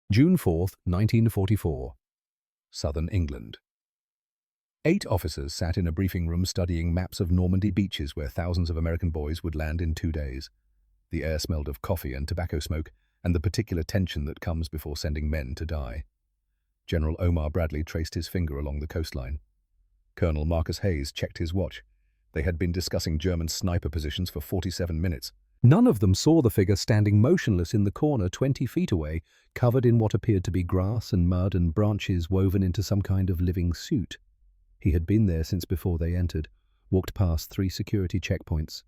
June 4, 1944. Southern England. 8 officers sat in a briefing room studying maps of Normandy beaches where thousands of American boys would land in 2 days. The air smelled of coffee and tobacco smoke, and the particular tension that comes before sending men to die. General Omar Bradley traced his finger along the coastline. Colonel Marcus Hayes checked his watch. They had been discussing German sniper positions for 47 minutes. None of them saw the figure standing motionless in the corner 20 feet away, covered in what appeared to be grass and mud and branches woven into some kind of living suit. He had been there since before they entered, walked past 3 security checkpoints.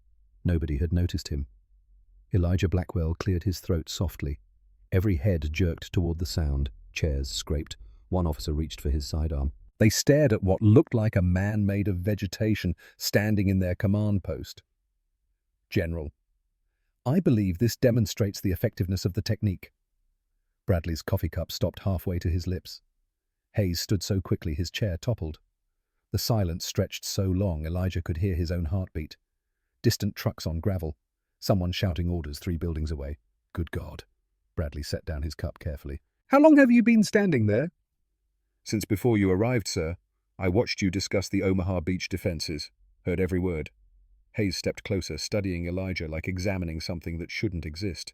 Nobody had noticed him. Elijah Blackwell cleared his throat softly. Every head jerked toward the sound. Chairs scraped. One officer reached for his sidearm. They stared at what looked like a man made of vegetation standing in their command post. "General, I believe this demonstrates the effectiveness of the technique." Bradley's coffee cup stopped halfway to his lips. Hayes stood so quickly his chair toppled. The silence stretched so long Elijah could hear his own heartbeat. Distant trucks on gravel. Someone shouting orders 3 buildings away. Good God. Bradley set down his cup carefully. "How long have you been standing there?" "Since before you arrived, sir. I watched you discuss the Omaha Beach defenses. Heard every word." Hayes stepped closer, studying Elijah like examining something that shouldn't exist.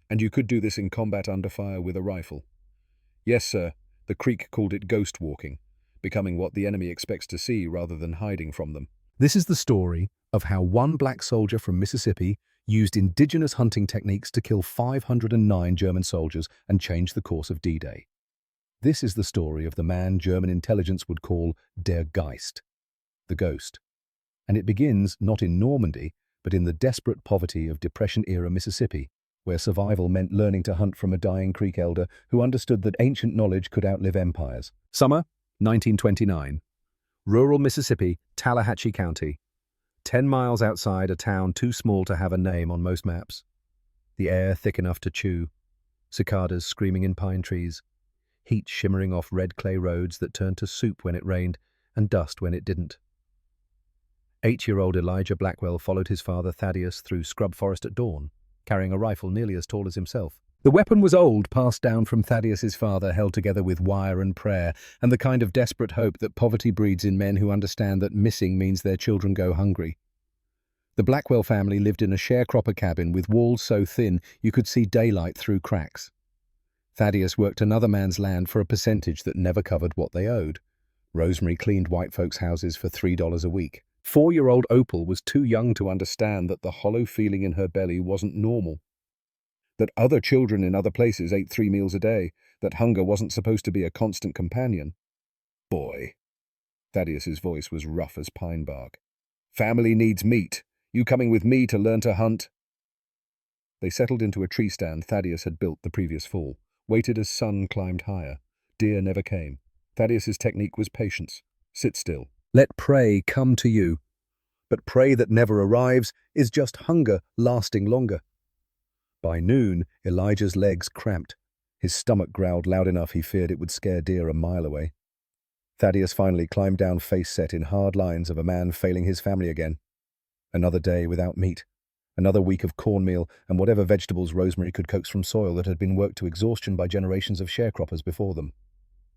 "And you could do this in combat under fire with a rifle?" "Yes, sir. The Creek called it ghost walking, becoming what the enemy expects to see rather than hiding from them." This is the story of how one black soldier from Mississippi used indigenous hunting techniques to kill 509 German soldiers and change the course of D-Day. This is the story of the man German intelligence would call Der Geist, the ghost. And it begins not in Normandy, but in the desperate poverty of Depression-era Mississippi, where survival meant learning to hunt from a dying Creek elder who understood that ancient knowledge could outlive empires. Summer, 1929. Rural Mississippi, Tallahatchie County. 10 miles outside a town too small to have a name on most maps. The air thick enough to chew. Cicadas screaming in pine trees. Heat shimmering off red clay roads that turned to soup when it rained and dust when it didn't. 8-year-old Elijah Blackwell followed his father Thaddeus through scrub forest at dawn, carrying a rifle nearly as tall as himself. The weapon was old, passed down from Thaddeus's father, held together with wire and prayer, and the kind of desperate hope that poverty breeds in men who understand that missing means their children go hungry. The Blackwell family lived in a sharecropper cabin with walls so thin you could see daylight through cracks. Thaddeus worked another man's land for a percentage that never covered what they owed. Rosemary cleaned white folks' houses for $3 a week. 4-year-old Opal was too young to understand that the hollow feeling in her belly wasn't normal. That other children in other places ate 3 meals a day. That hunger wasn't supposed to be a constant companion. "Boy." Thaddeus's voice was rough as pine bark. "Family needs meat. You coming with me to learn to hunt?" They settled into a tree stand Thaddeus had built the previous fall, waited as sun climbed higher. Deer never came. Thaddeus's technique was patience. Sit still. Let prey come to you. But prey that never arrives is just hunger lasting longer. By noon, Elijah's legs cramped. His stomach growled loud enough he feared it would scare deer a mile away. Thaddeus finally climbed down, face set in hard lines of a man failing his family again. Another day without meat. Another week of cornmeal and whatever vegetables Rosemary could coax from soil that had been worked to exhaustion by generations of sharecroppers before them.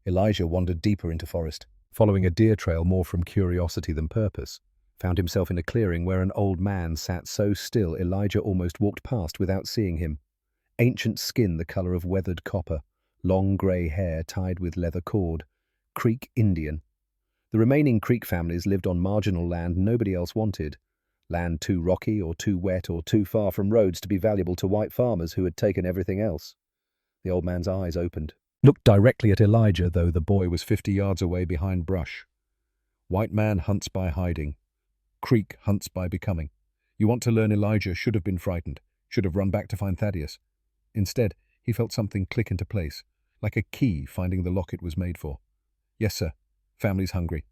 Elijah wandered deeper into forest, following a deer trail more from curiosity than purpose. Found himself in a clearing where an old man sat so still Elijah almost walked past without seeing him. Ancient skin the color of weathered copper, long grey hair tied with leather cord. Creek Indian. The remaining Creek families lived on marginal land nobody else wanted. Land too rocky or too wet or too far from roads to be valuable to white farmers who had taken everything else. The old man's eyes opened. Looked directly at Elijah, though the boy was 50 yards away behind brush. "White man hunts by hiding. Creek hunts by becoming. You want to learn Elijah should have been frightened, should have run back to find Thaddeus. Instead, he felt something click into place, like a key finding the lock it was made for. Yes, sir. Family's hungry."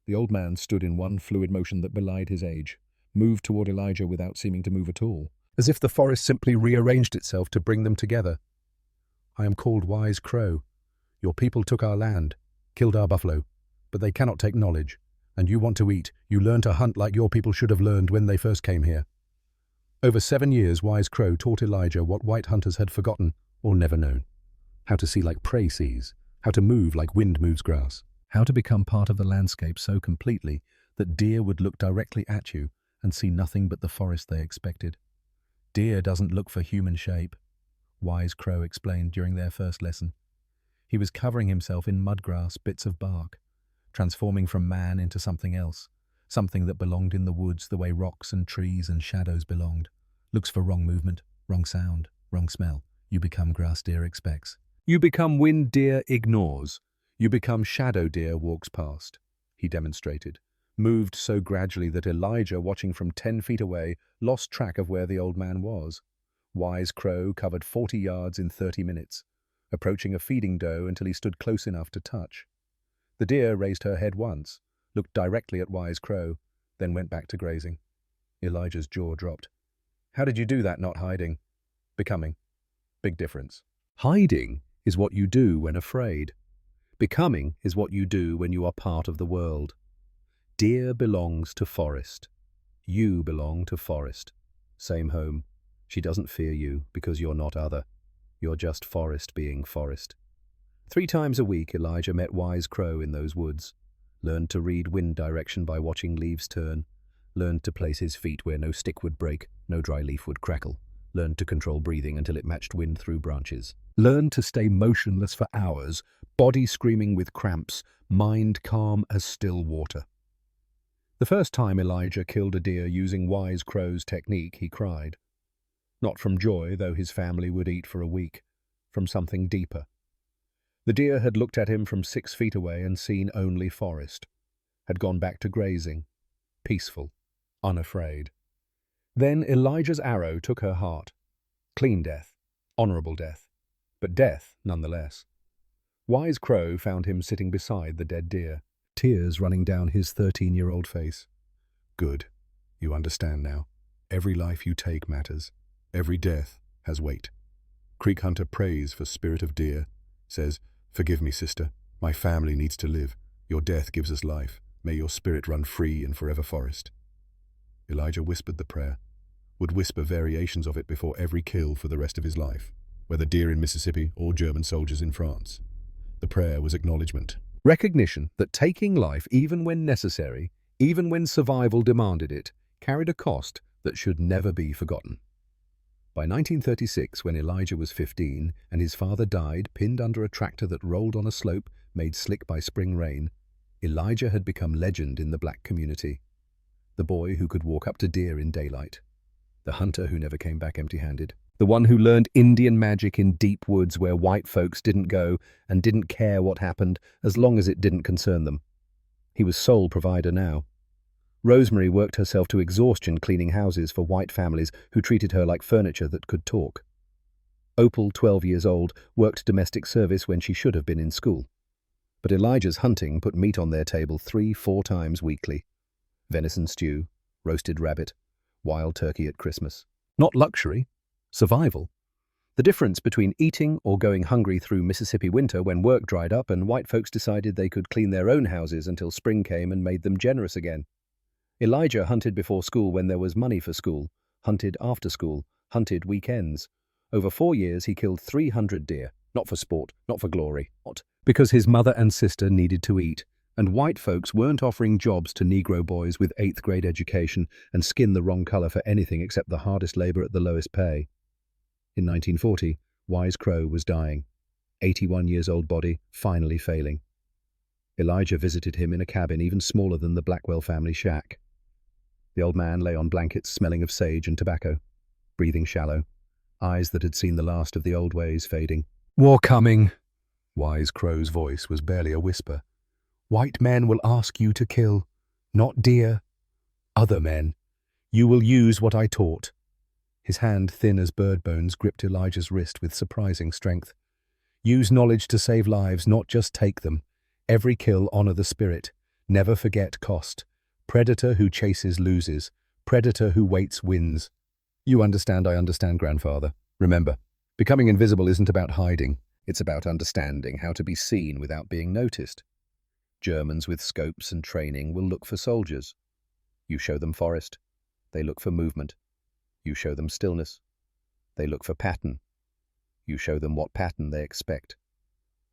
The old man stood in one fluid motion that belied his age, moved toward Elijah without seeming to move at all. As if the forest simply rearranged itself to bring them together. "I am called Wise Crow. Your people took our land, killed our buffalo, but they cannot take knowledge. And you want to eat, you learn to hunt like your people should have learned when they first came here." Over 7 years, Wise Crow taught Elijah what white hunters had forgotten or never known. how to see like prey sees, how to move like wind moves grass, how to become part of the landscape so completely that deer would look directly at you and see nothing but the forest they expected. Deer doesn't look for human shape, Wise Crow explained during their first lesson. He was covering himself in mudgrass, bits of bark, transforming from man into something else, something that belonged in the woods the way rocks and trees and shadows belonged. Looks for wrong movement, wrong sound, wrong smell. You become grass deer expects. You become wind deer ignores. You become shadow deer walks past. He demonstrated, moved so gradually that Elijah, watching from 10 feet away, lost track of where the old man was. Wise Crow covered 40 yards in 30 minutes, approaching a feeding doe until he stood close enough to touch. The deer raised her head once, looked directly at Wise Crow, then went back to grazing. Elijah's jaw dropped. How did you do that, not hiding? Becoming. Big difference. Hiding is what you do when afraid. Becoming is what you do when you are part of the world. Deer belongs to forest. You belong to forest. Same home. She doesn't fear you because you're not other. You're just forest being forest. 3 times a week Elijah met Wise Crow in those woods, learned to read wind direction by watching leaves turn, learned to place his feet where no stick would break, no dry leaf would crackle, learned to control breathing until it matched wind through branches, learned to stay motionless for hours, body screaming with cramps, mind calm as still water. The first time Elijah killed a deer using Wise Crow's technique, he cried. Not from joy, though his family would eat for a week, from something deeper. The deer had looked at him from 6 feet away and seen only forest, had gone back to grazing, peaceful, unafraid. Then Elijah's arrow took her heart. Clean death, honorable death, but death nonetheless. Wise Crow found him sitting beside the dead deer, tears running down his 13-year-old face. Good, you understand now. Every life you take matters. Every death has weight. Creek Hunter prays for spirit of deer, says, "Forgive me, sister. My family needs to live. Your death gives us life. May your spirit run free in forever forest." Elijah whispered the prayer, would whisper variations of it before every kill for the rest of his life, whether deer in Mississippi or German soldiers in France. The prayer was acknowledgement. Recognition that taking life, even when necessary, even when survival demanded it, carried a cost that should never be forgotten. By 1936, when Elijah was 15 and his father died pinned under a tractor that rolled on a slope made slick by spring rain, Elijah had become legend in the black community. The boy who could walk up to deer in daylight. The hunter who never came back empty-handed. The one who learned Indian magic in deep woods where white folks didn't go and didn't care what happened as long as it didn't concern them. He was sole provider now. Rosemary worked herself to exhaustion cleaning houses for white families who treated her like furniture that could talk. Opal, 12 years old, worked domestic service when she should have been in school. But Elijah's hunting put meat on their table 3-4 times weekly. Venison stew, roasted rabbit, wild turkey at Christmas. Not luxury, survival. The difference between eating or going hungry through Mississippi winter when work dried up and white folks decided they could clean their own houses until spring came and made them generous again. Elijah hunted before school when there was money for school, hunted after school, hunted weekends. Over 4 years he killed 300 deer, not for sport, not for glory, not because his mother and sister needed to eat, and white folks weren't offering jobs to Negro boys with 8th grade education and skin the wrong color for anything except the hardest labor at the lowest pay. In 1940, Wise Crow was dying, 81 years old body finally failing. Elijah visited him in a cabin even smaller than the Blackwell family shack. The old man lay on blankets smelling of sage and tobacco, breathing shallow, eyes that had seen the last of the old ways fading. "War coming." Wise Crow's voice was barely a whisper. "White men will ask you to kill, not deer. Other men. You will use what I taught." His hand, thin as bird bones, gripped Elijah's wrist with surprising strength. "Use knowledge to save lives, not just take them. Every kill honor the spirit. Never forget cost. Predator who chases loses. Predator who waits wins." "You understand, I understand, grandfather. Remember, becoming invisible isn't about hiding. It's about understanding how to be seen without being noticed. Germans with scopes and training will look for soldiers. You show them forest. They look for movement. You show them stillness. They look for pattern. You show them what pattern they expect.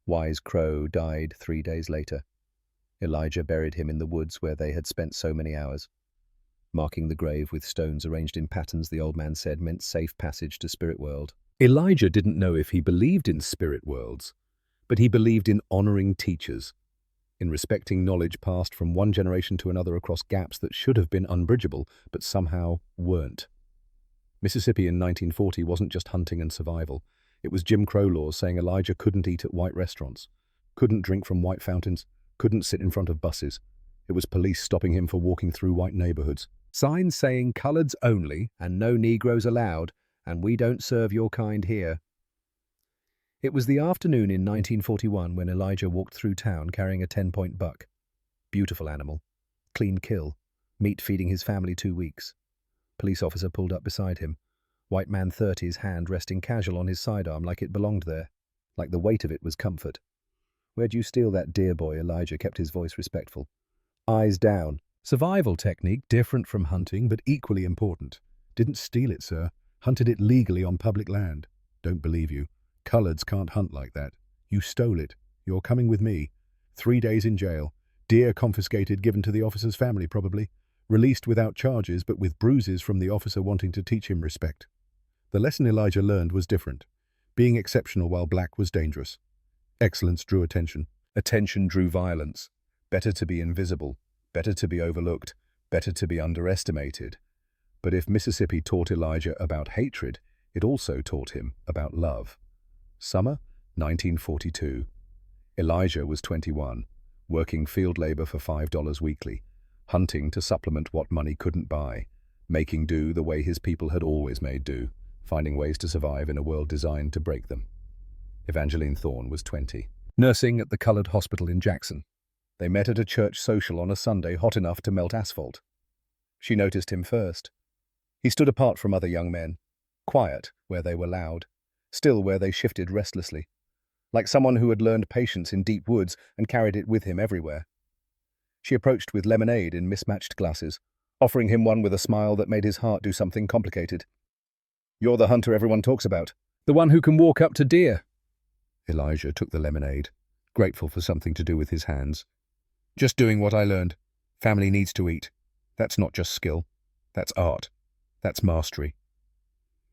Wise Crow died 3 days later. Elijah buried him in the woods where they had spent so many hours. Marking the grave with stones arranged in patterns, the old man said, meant safe passage to spirit world. Elijah didn't know if he believed in spirit worlds, but he believed in honoring teachers, in respecting knowledge passed from one generation to another across gaps that should have been unbridgeable, but somehow weren't. Mississippi in 1940 wasn't just hunting and survival. It was Jim Crow laws saying Elijah couldn't eat at white restaurants, couldn't drink from white fountains, couldn't sit in front of buses. It was police stopping him for walking through white neighborhoods. Signs saying coloreds only and no Negroes allowed, and we don't serve your kind here. It was the afternoon in 1941 when Elijah walked through town carrying a 10-point buck. Beautiful animal. Clean kill. Meat feeding his family 2 weeks. Police officer pulled up beside him. White man 30's hand resting casual on his sidearm like it belonged there, like the weight of it was comfort. Where'd you steal that deer, boy? Elijah kept his voice respectful. Eyes down. Survival technique, different from hunting, but equally important. Didn't steal it, sir. Hunted it legally on public land. Don't believe you. Coloreds can't hunt like that. You stole it. You're coming with me. 3 days in jail. Deer confiscated, given to the officer's family, probably. Released without charges, but with bruises from the officer wanting to teach him respect. The lesson Elijah learned was different. Being exceptional while black was dangerous. Excellence drew attention. Attention drew violence. Better to be invisible. Better to be overlooked. Better to be underestimated. But if Mississippi taught Elijah about hatred, it also taught him about love. Summer, 1942. Elijah was 21, working field labor for $5 weekly, hunting to supplement what money couldn't buy, making do the way his people had always made do, finding ways to survive in a world designed to break them. Evangeline Thorne was 20, nursing at the colored hospital in Jackson. They met at a church social on a Sunday hot enough to melt asphalt. She noticed him first. He stood apart from other young men, quiet where they were loud, still where they shifted restlessly, like someone who had learned patience in deep woods and carried it with him everywhere. She approached with lemonade in mismatched glasses, offering him one with a smile that made his heart do something complicated. "You're the hunter everyone talks about, the one who can walk up to deer." Elijah took the lemonade, grateful for something to do with his hands. "Just doing what I learned. Family needs to eat. That's not just skill. That's art. That's mastery."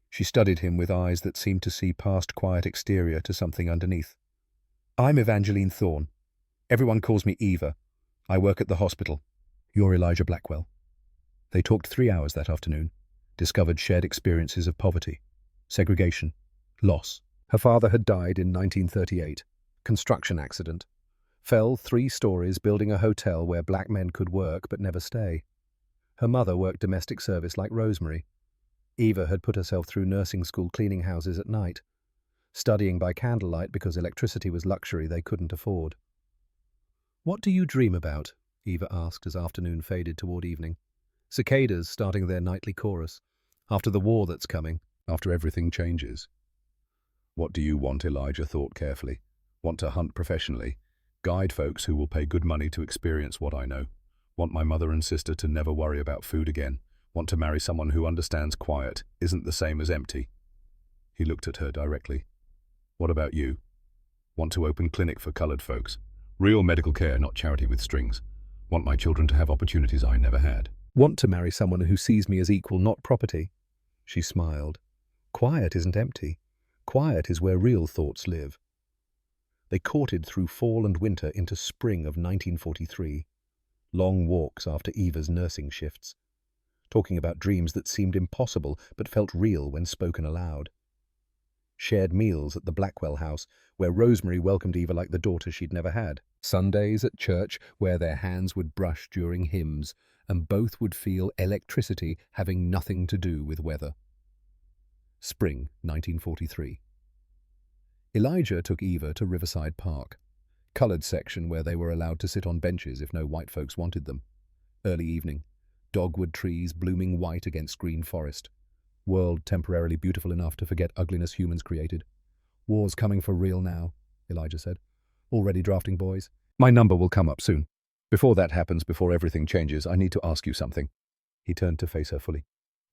She studied him with eyes that seemed to see past quiet exterior to something underneath. "I'm Evangeline Thorne. Everyone calls me Eva. I work at the hospital. You're Elijah Blackwell." They talked 3 hours that afternoon, discovered shared experiences of poverty, segregation, loss. Her father had died in 1938, construction accident. Fell 3 stories building a hotel where black men could work but never stay. Her mother worked domestic service like Rosemary. Eva had put herself through nursing school cleaning houses at night, studying by candlelight because electricity was luxury they couldn't afford. "What do you dream about?" Eva asked as afternoon faded toward evening. Cicadas starting their nightly chorus. After the war that's coming, after everything changes. "What do you want?" Elijah thought carefully. "Want to hunt professionally. Guide folks who will pay good money to experience what I know. Want my mother and sister to never worry about food again. Want to marry someone who understands quiet isn't the same as empty." He looked at her directly. "What about you?" "Want to open clinic for colored folks. Real medical care, not charity with strings. Want my children to have opportunities I never had." "Want to marry someone who sees me as equal, not property." She smiled. "Quiet isn't empty. Quiet is where real thoughts live." They courted through fall and winter into spring of 1943. Long walks after Eva's nursing shifts, talking about dreams that seemed impossible but felt real when spoken aloud. Shared meals at the Blackwell house, where Rosemary welcomed Eva like the daughter she'd never had. Sundays at church, where their hands would brush during hymns, and both would feel electricity having nothing to do with weather. Spring 1943. Elijah took Eva to Riverside Park, colored section where they were allowed to sit on benches if no white folks wanted them. Early evening, dogwood trees blooming white against green forest. World temporarily beautiful enough to forget ugliness humans created. "War's coming for real now," Elijah said. "Already drafting boys. My number will come up soon. Before that happens, before everything changes, I need to ask you something." He turned to face her fully.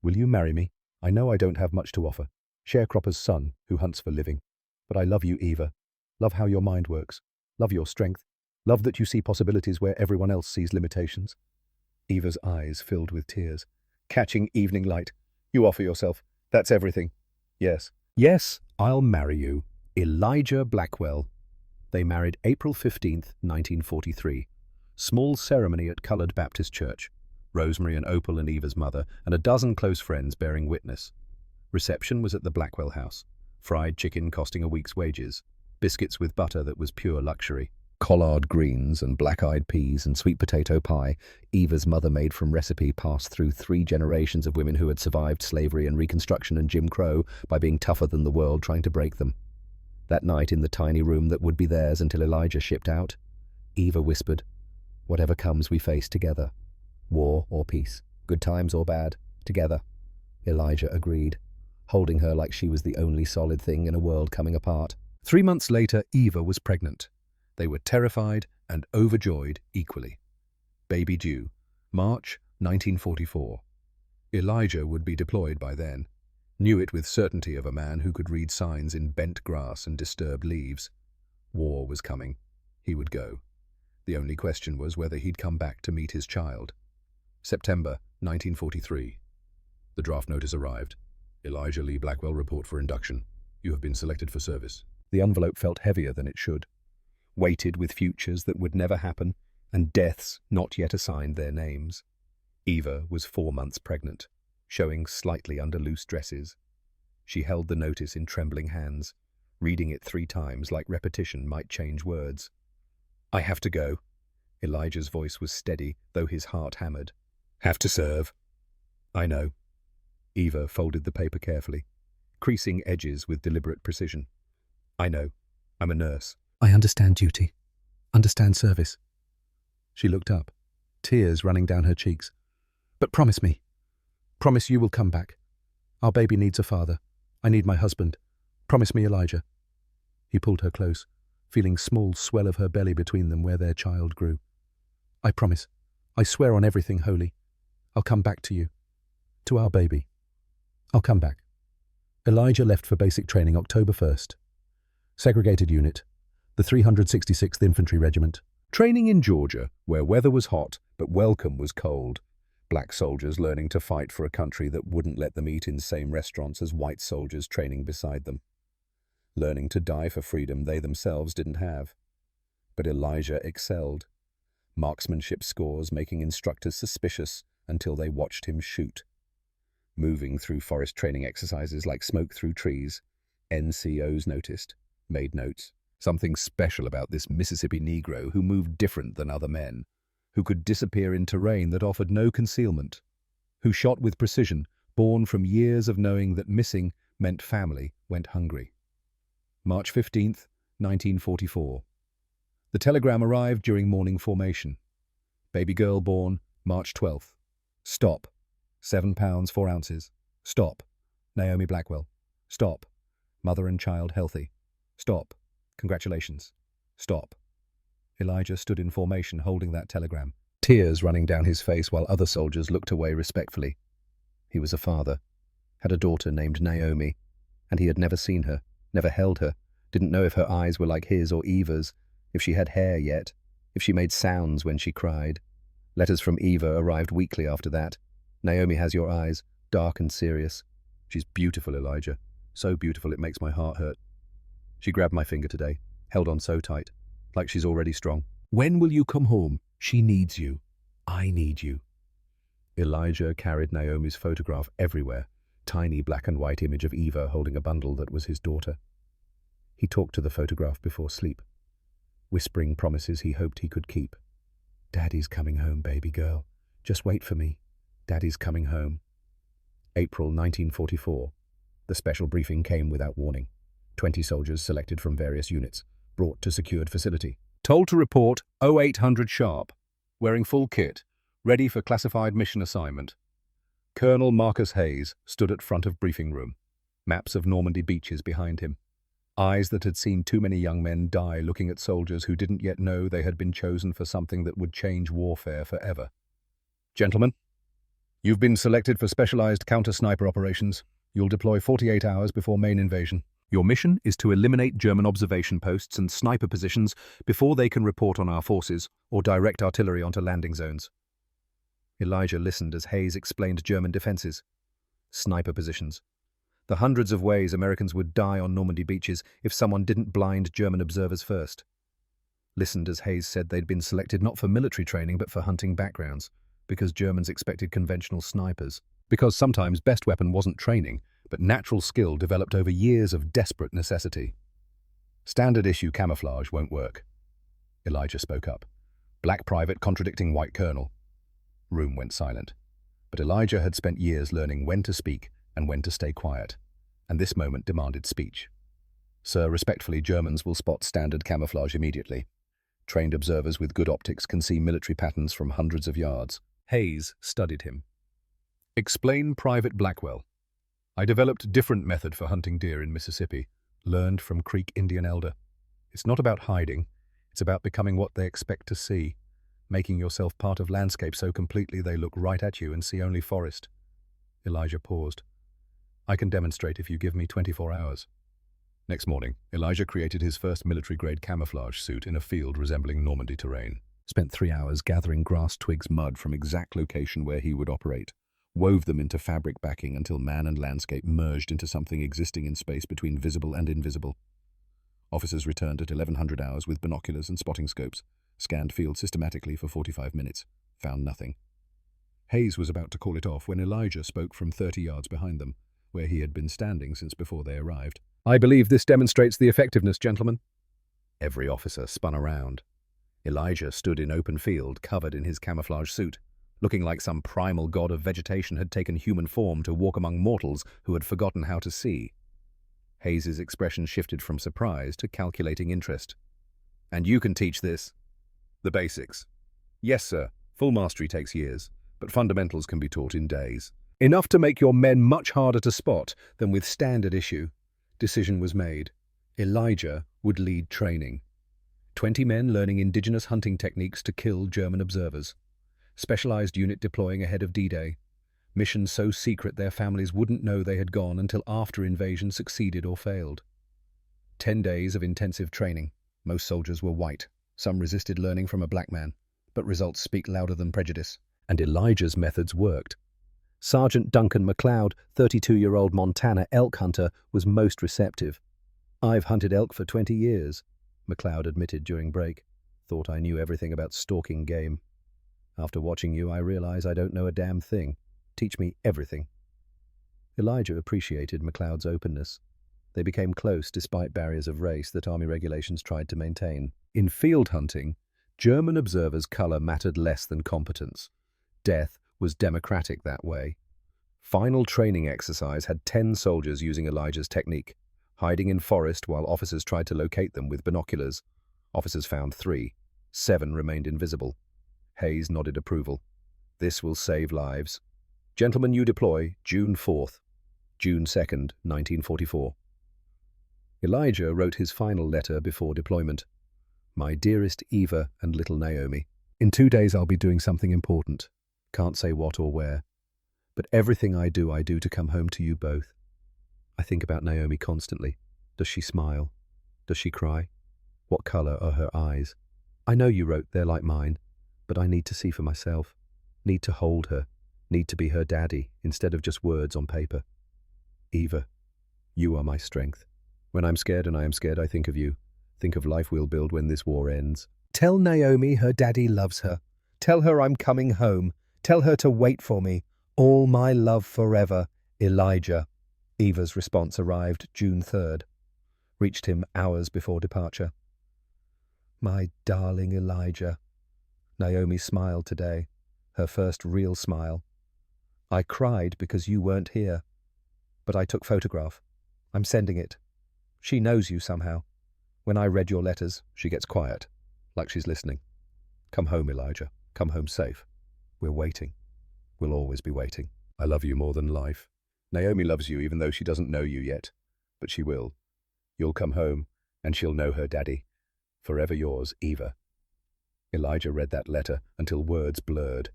"Will you marry me? I know I don't have much to offer. Sharecropper's son who hunts for living. But I love you, Eva. Love how your mind works. Love your strength. Love that you see possibilities where everyone else sees limitations. Eva's eyes filled with tears. Catching evening light. You offer yourself. That's everything. Yes. Yes, I'll marry you. Elijah Blackwell. They married April 15th, 1943. Small ceremony at Coloured Baptist Church. Rosemary and Opal and Eva's mother, and a dozen close friends bearing witness. Reception was at the Blackwell house. Fried chicken costing a week's wages. Biscuits with butter that was pure luxury. Collard greens and black-eyed peas and sweet potato pie Eva's mother made from recipe passed through 3 generations of women who had survived slavery and Reconstruction and Jim Crow by being tougher than the world trying to break them. That night in the tiny room that would be theirs until Elijah shipped out, Eva whispered, "Whatever comes we face together. War or peace, good times or bad, together." Elijah agreed, holding her like she was the only solid thing in a world coming apart. 3 months later, Eva was pregnant. They were terrified and overjoyed equally. Baby due, March 1944. Elijah would be deployed by then. Knew it with certainty of a man who could read signs in bent grass and disturbed leaves. War was coming. He would go. The only question was whether he'd come back to meet his child. September 1943. The draft notice arrived. Elijah Lee Blackwell, report for induction. You have been selected for service. The envelope felt heavier than it should. Weighted with futures that would never happen, and deaths not yet assigned their names. Eva was 4 months pregnant, showing slightly under loose dresses. She held the notice in trembling hands, reading it 3 times like repetition might change words. "I have to go." Elijah's voice was steady, though his heart hammered. "Have to serve." "I know." Eva folded the paper carefully, creasing edges with deliberate precision. "I know. I'm a nurse." "I understand duty. Understand service." She looked up, tears running down her cheeks. "But promise me. Promise you will come back. Our baby needs a father. I need my husband. Promise me, Elijah." He pulled her close, feeling small swell of her belly between them where their child grew. "I promise. I swear on everything holy. I'll come back to you. To our baby. I'll come back." Elijah left for basic training October 1st. Segregated unit. The 366th Infantry Regiment. Training in Georgia, where weather was hot, but welcome was cold. Black soldiers learning to fight for a country that wouldn't let them eat in same restaurants as white soldiers training beside them. Learning to die for freedom they themselves didn't have. But Elijah excelled. Marksmanship scores making instructors suspicious until they watched him shoot. Moving through forest training exercises like smoke through trees, NCOs noticed, made notes. Something special about this Mississippi Negro who moved different than other men, who could disappear in terrain that offered no concealment, who shot with precision, born from years of knowing that missing meant family went hungry. March 15th, 1944. The telegram arrived during morning formation. Baby girl born March 12th. Stop. 7 pounds 4 ounces. Stop. Naomi Blackwell. Stop. Mother and child healthy. Stop. Congratulations. Stop. Elijah stood in formation holding that telegram, tears running down his face while other soldiers looked away respectfully. He was a father, had a daughter named Naomi, and he had never seen her, never held her, didn't know if her eyes were like his or Eva's, if she had hair yet, if she made sounds when she cried. Letters from Eva arrived weekly after that. "Naomi has your eyes, dark and serious. She's beautiful, Elijah, so beautiful it makes my heart hurt. She grabbed my finger today, held on so tight, like she's already strong. When will you come home? She needs you. I need you." Elijah carried Naomi's photograph everywhere, tiny black and white image of Eva holding a bundle that was his daughter. He talked to the photograph before sleep, whispering promises he hoped he could keep. "Daddy's coming home, baby girl. Just wait for me. Daddy's coming home." April 1944. The special briefing came without warning. 20 soldiers selected from various units, brought to secured facility. Told to report 0800 sharp, wearing full kit, ready for classified mission assignment. Colonel Marcus Hayes stood at front of briefing room, maps of Normandy beaches behind him. Eyes that had seen too many young men die looking at soldiers who didn't yet know they had been chosen for something that would change warfare forever. "Gentlemen, you've been selected for specialized counter-sniper operations. You'll deploy 48 hours before main invasion. Your mission is to eliminate German observation posts and sniper positions before they can report on our forces or direct artillery onto landing zones. Elijah listened as Hayes explained German defenses. Sniper positions. The hundreds of ways Americans would die on Normandy beaches if someone didn't blind German observers first. Listened as Hayes said they'd been selected not for military training but for hunting backgrounds, because Germans expected conventional snipers. Because sometimes best weapon wasn't training, but natural skill developed over years of desperate necessity. Standard issue camouflage won't work. Elijah spoke up. Black private contradicting white colonel. Room went silent. But Elijah had spent years learning when to speak and when to stay quiet, and this moment demanded speech. Sir, respectfully, Germans will spot standard camouflage immediately. Trained observers with good optics can see military patterns from hundreds of yards. Hayes studied him. Explain Private Blackwell. I developed different method for hunting deer in Mississippi, learned from Creek Indian elder. It's not about hiding, it's about becoming what they expect to see, making yourself part of landscape so completely they look right at you and see only forest. Elijah paused. I can demonstrate if you give me 24 hours. Next morning, Elijah created his first military-grade camouflage suit in a field resembling Normandy terrain. Spent 3 hours gathering grass, twigs, mud from exact location where he would operate. Wove them into fabric backing until man and landscape merged into something existing in space between visible and invisible. Officers returned at 1100 hours with binoculars and spotting scopes, scanned field systematically for 45 minutes, found nothing. Hayes was about to call it off when Elijah spoke from 30 yards behind them, where he had been standing since before they arrived. I believe this demonstrates the effectiveness, gentlemen. Every officer spun around. Elijah stood in open field, covered in his camouflage suit, looking like some primal god of vegetation had taken human form to walk among mortals who had forgotten how to see. Hayes's expression shifted from surprise to calculating interest. And you can teach this? The basics. Yes, sir. Full mastery takes years, but fundamentals can be taught in days. Enough to make your men much harder to spot than with standard issue. Decision was made. Elijah would lead training. 20 men learning indigenous hunting techniques to kill German observers. Specialized unit deploying ahead of D-Day. Mission so secret their families wouldn't know they had gone until after invasion succeeded or failed. 10 days of intensive training. Most soldiers were white. Some resisted learning from a black man. But results speak louder than prejudice. And Elijah's methods worked. Sergeant Duncan MacLeod, 32-year-old Montana elk hunter, was most receptive. I've hunted elk for 20 years, MacLeod admitted during break. Thought I knew everything about stalking game. After watching you, I realize I don't know a damn thing. Teach me everything. Elijah appreciated MacLeod's openness. They became close despite barriers of race that Army regulations tried to maintain. In field hunting, German observers' color mattered less than competence. Death was democratic that way. Final training exercise had 10 soldiers using Elijah's technique, hiding in forest while officers tried to locate them with binoculars. Officers found 3. 7 remained invisible. Hayes nodded approval. This will save lives. Gentlemen, you deploy June 4th, June 2nd, 1944. Elijah wrote his final letter before deployment. My dearest Eva and little Naomi, in 2 days I'll be doing something important. Can't say what or where. But everything I do to come home to you both. I think about Naomi constantly. Does she smile? Does she cry? What color are her eyes? I know you wrote they're like mine, but I need to see for myself. Need to hold her. Need to be her daddy instead of just words on paper. Eva, you are my strength. When I'm scared, and I am scared, I think of you. Think of life we'll build when this war ends. Tell Naomi her daddy loves her. Tell her I'm coming home. Tell her to wait for me. All my love forever, Elijah. Eva's response arrived June 3rd. Reached him hours before departure. My darling Elijah. Naomi smiled today, her first real smile. I cried because you weren't here. But I took photograph. I'm sending it. She knows you somehow. When I read your letters, she gets quiet, like she's listening. Come home, Elijah. Come home safe. We're waiting. We'll always be waiting. I love you more than life. Naomi loves you even though she doesn't know you yet. But she will. You'll come home, and she'll know her daddy. Forever yours, Eva. Elijah read that letter until words blurred.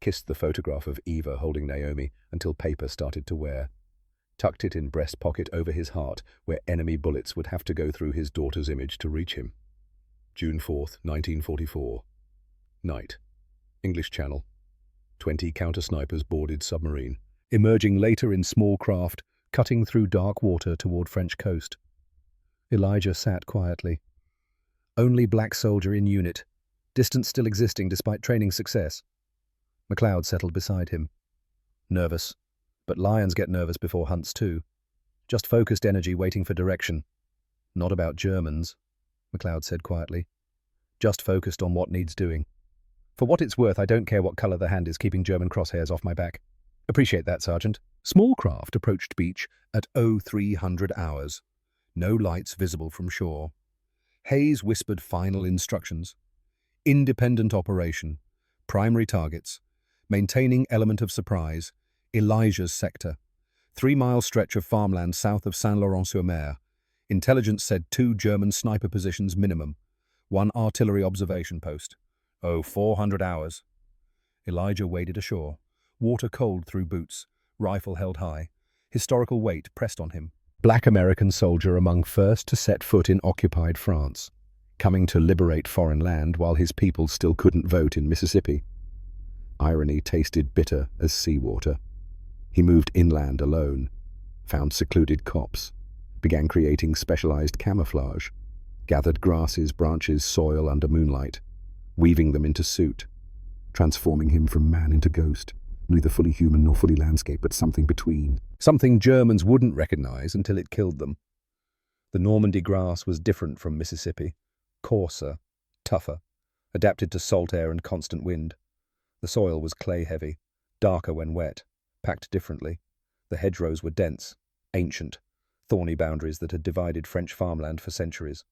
Kissed the photograph of Eva holding Naomi until paper started to wear. tucked it in breast pocket over his heart, where enemy bullets would have to go through his daughter's image to reach him. June 4th, 1944. Night. English Channel. 20 counter-snipers boarded submarine, emerging later in small craft, cutting through dark water toward French coast. Elijah sat quietly. Only black soldier in unit, distance still existing despite training success. McLeod settled beside him. Nervous, but lions get nervous before hunts too. Just focused energy waiting for direction. Not about Germans, McLeod said quietly. Just focused on what needs doing. For what it's worth, I don't care what color the hand is keeping German crosshairs off my back. Appreciate that, Sergeant. Small craft approached beach at 0300 hours. No lights visible from shore. Hayes whispered final instructions. Independent operation. Primary targets. Maintaining element of surprise. Elijah's sector. 3-mile stretch of farmland south of Saint-Laurent-sur-Mer. Intelligence said 2 German sniper positions minimum. 1 artillery observation post. 400 hours. Elijah waded ashore. Water cold through boots. Rifle held high. Historical weight pressed on him. Black American soldier among first to set foot in occupied France. Coming to liberate foreign land while his people still couldn't vote in Mississippi. Irony tasted bitter as seawater. He moved inland alone. Found secluded copse. Began creating specialized camouflage. Gathered grasses, branches, soil under moonlight. Weaving them into suit, transforming him from man into ghost, neither fully human nor fully landscape, but something between. Something Germans wouldn't recognize until it killed them. The Normandy grass was different from Mississippi, coarser, tougher, adapted to salt air and constant wind. The soil was clay-heavy, darker when wet, packed differently. The hedgerows were dense, ancient, thorny boundaries that had divided French farmland for centuries.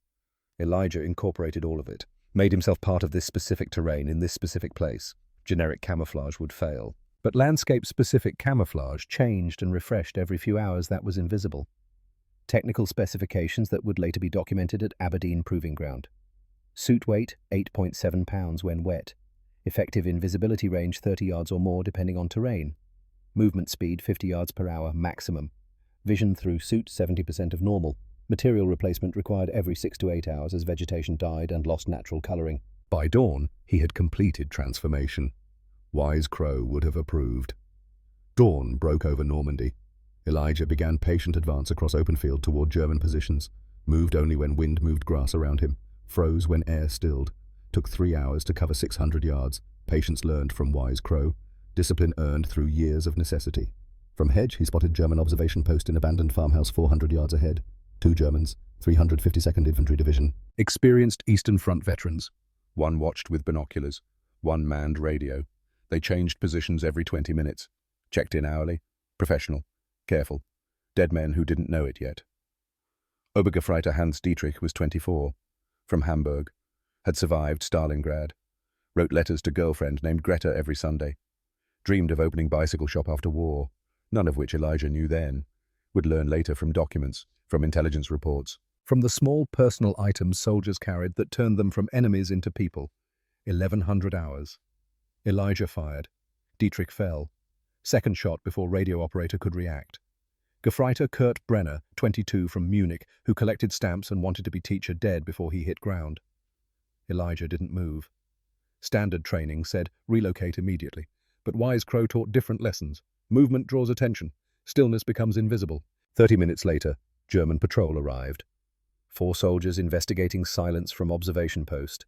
Elijah incorporated all of it. Made himself part of this specific terrain in this specific place. Generic camouflage would fail. But landscape-specific camouflage changed and refreshed every few hours that was invisible. Technical specifications that would later be documented at Aberdeen Proving Ground. Suit weight, 8.7 pounds when wet. Effective invisibility range 30 yards or more depending on terrain. Movement speed 50 yards per hour maximum. Vision through suit 70% of normal. Material replacement required every 6 to 8 hours as vegetation died and lost natural coloring. By dawn, he had completed transformation. Wise Crow would have approved. Dawn broke over Normandy. Elijah began patient advance across open field toward German positions. Moved only when wind moved grass around him. Froze when air stilled. Took 3 hours to cover 600 yards. Patience learned from Wise Crow. Discipline earned through years of necessity. From hedge, he spotted German observation post in abandoned farmhouse 400 yards ahead. 2 Germans, 352nd Infantry Division. Experienced Eastern Front veterans. 1 watched with binoculars. 1 manned radio. They changed positions every 20 minutes. Checked in hourly. Professional. Careful. Dead men who didn't know it yet. Obergefreiter Hans Dietrich was 24. From Hamburg. Had survived Stalingrad. Wrote letters to girlfriend named Greta every Sunday. Dreamed of opening bicycle shop after war. None of which Elijah knew then. Would learn later from documents. From intelligence reports. From the small personal items soldiers carried that turned them from enemies into people. 1100 hours. Elijah fired. Dietrich fell. Second shot before radio operator could react. Gefreiter Kurt Brenner, 22, from Munich, who collected stamps and wanted to be teacher, dead before he hit ground. Elijah didn't move. Standard training said relocate immediately. But Wise Crow taught different lessons. Movement draws attention. Stillness becomes invisible. 30 minutes later, German patrol arrived. 4 soldiers investigating silence from observation post.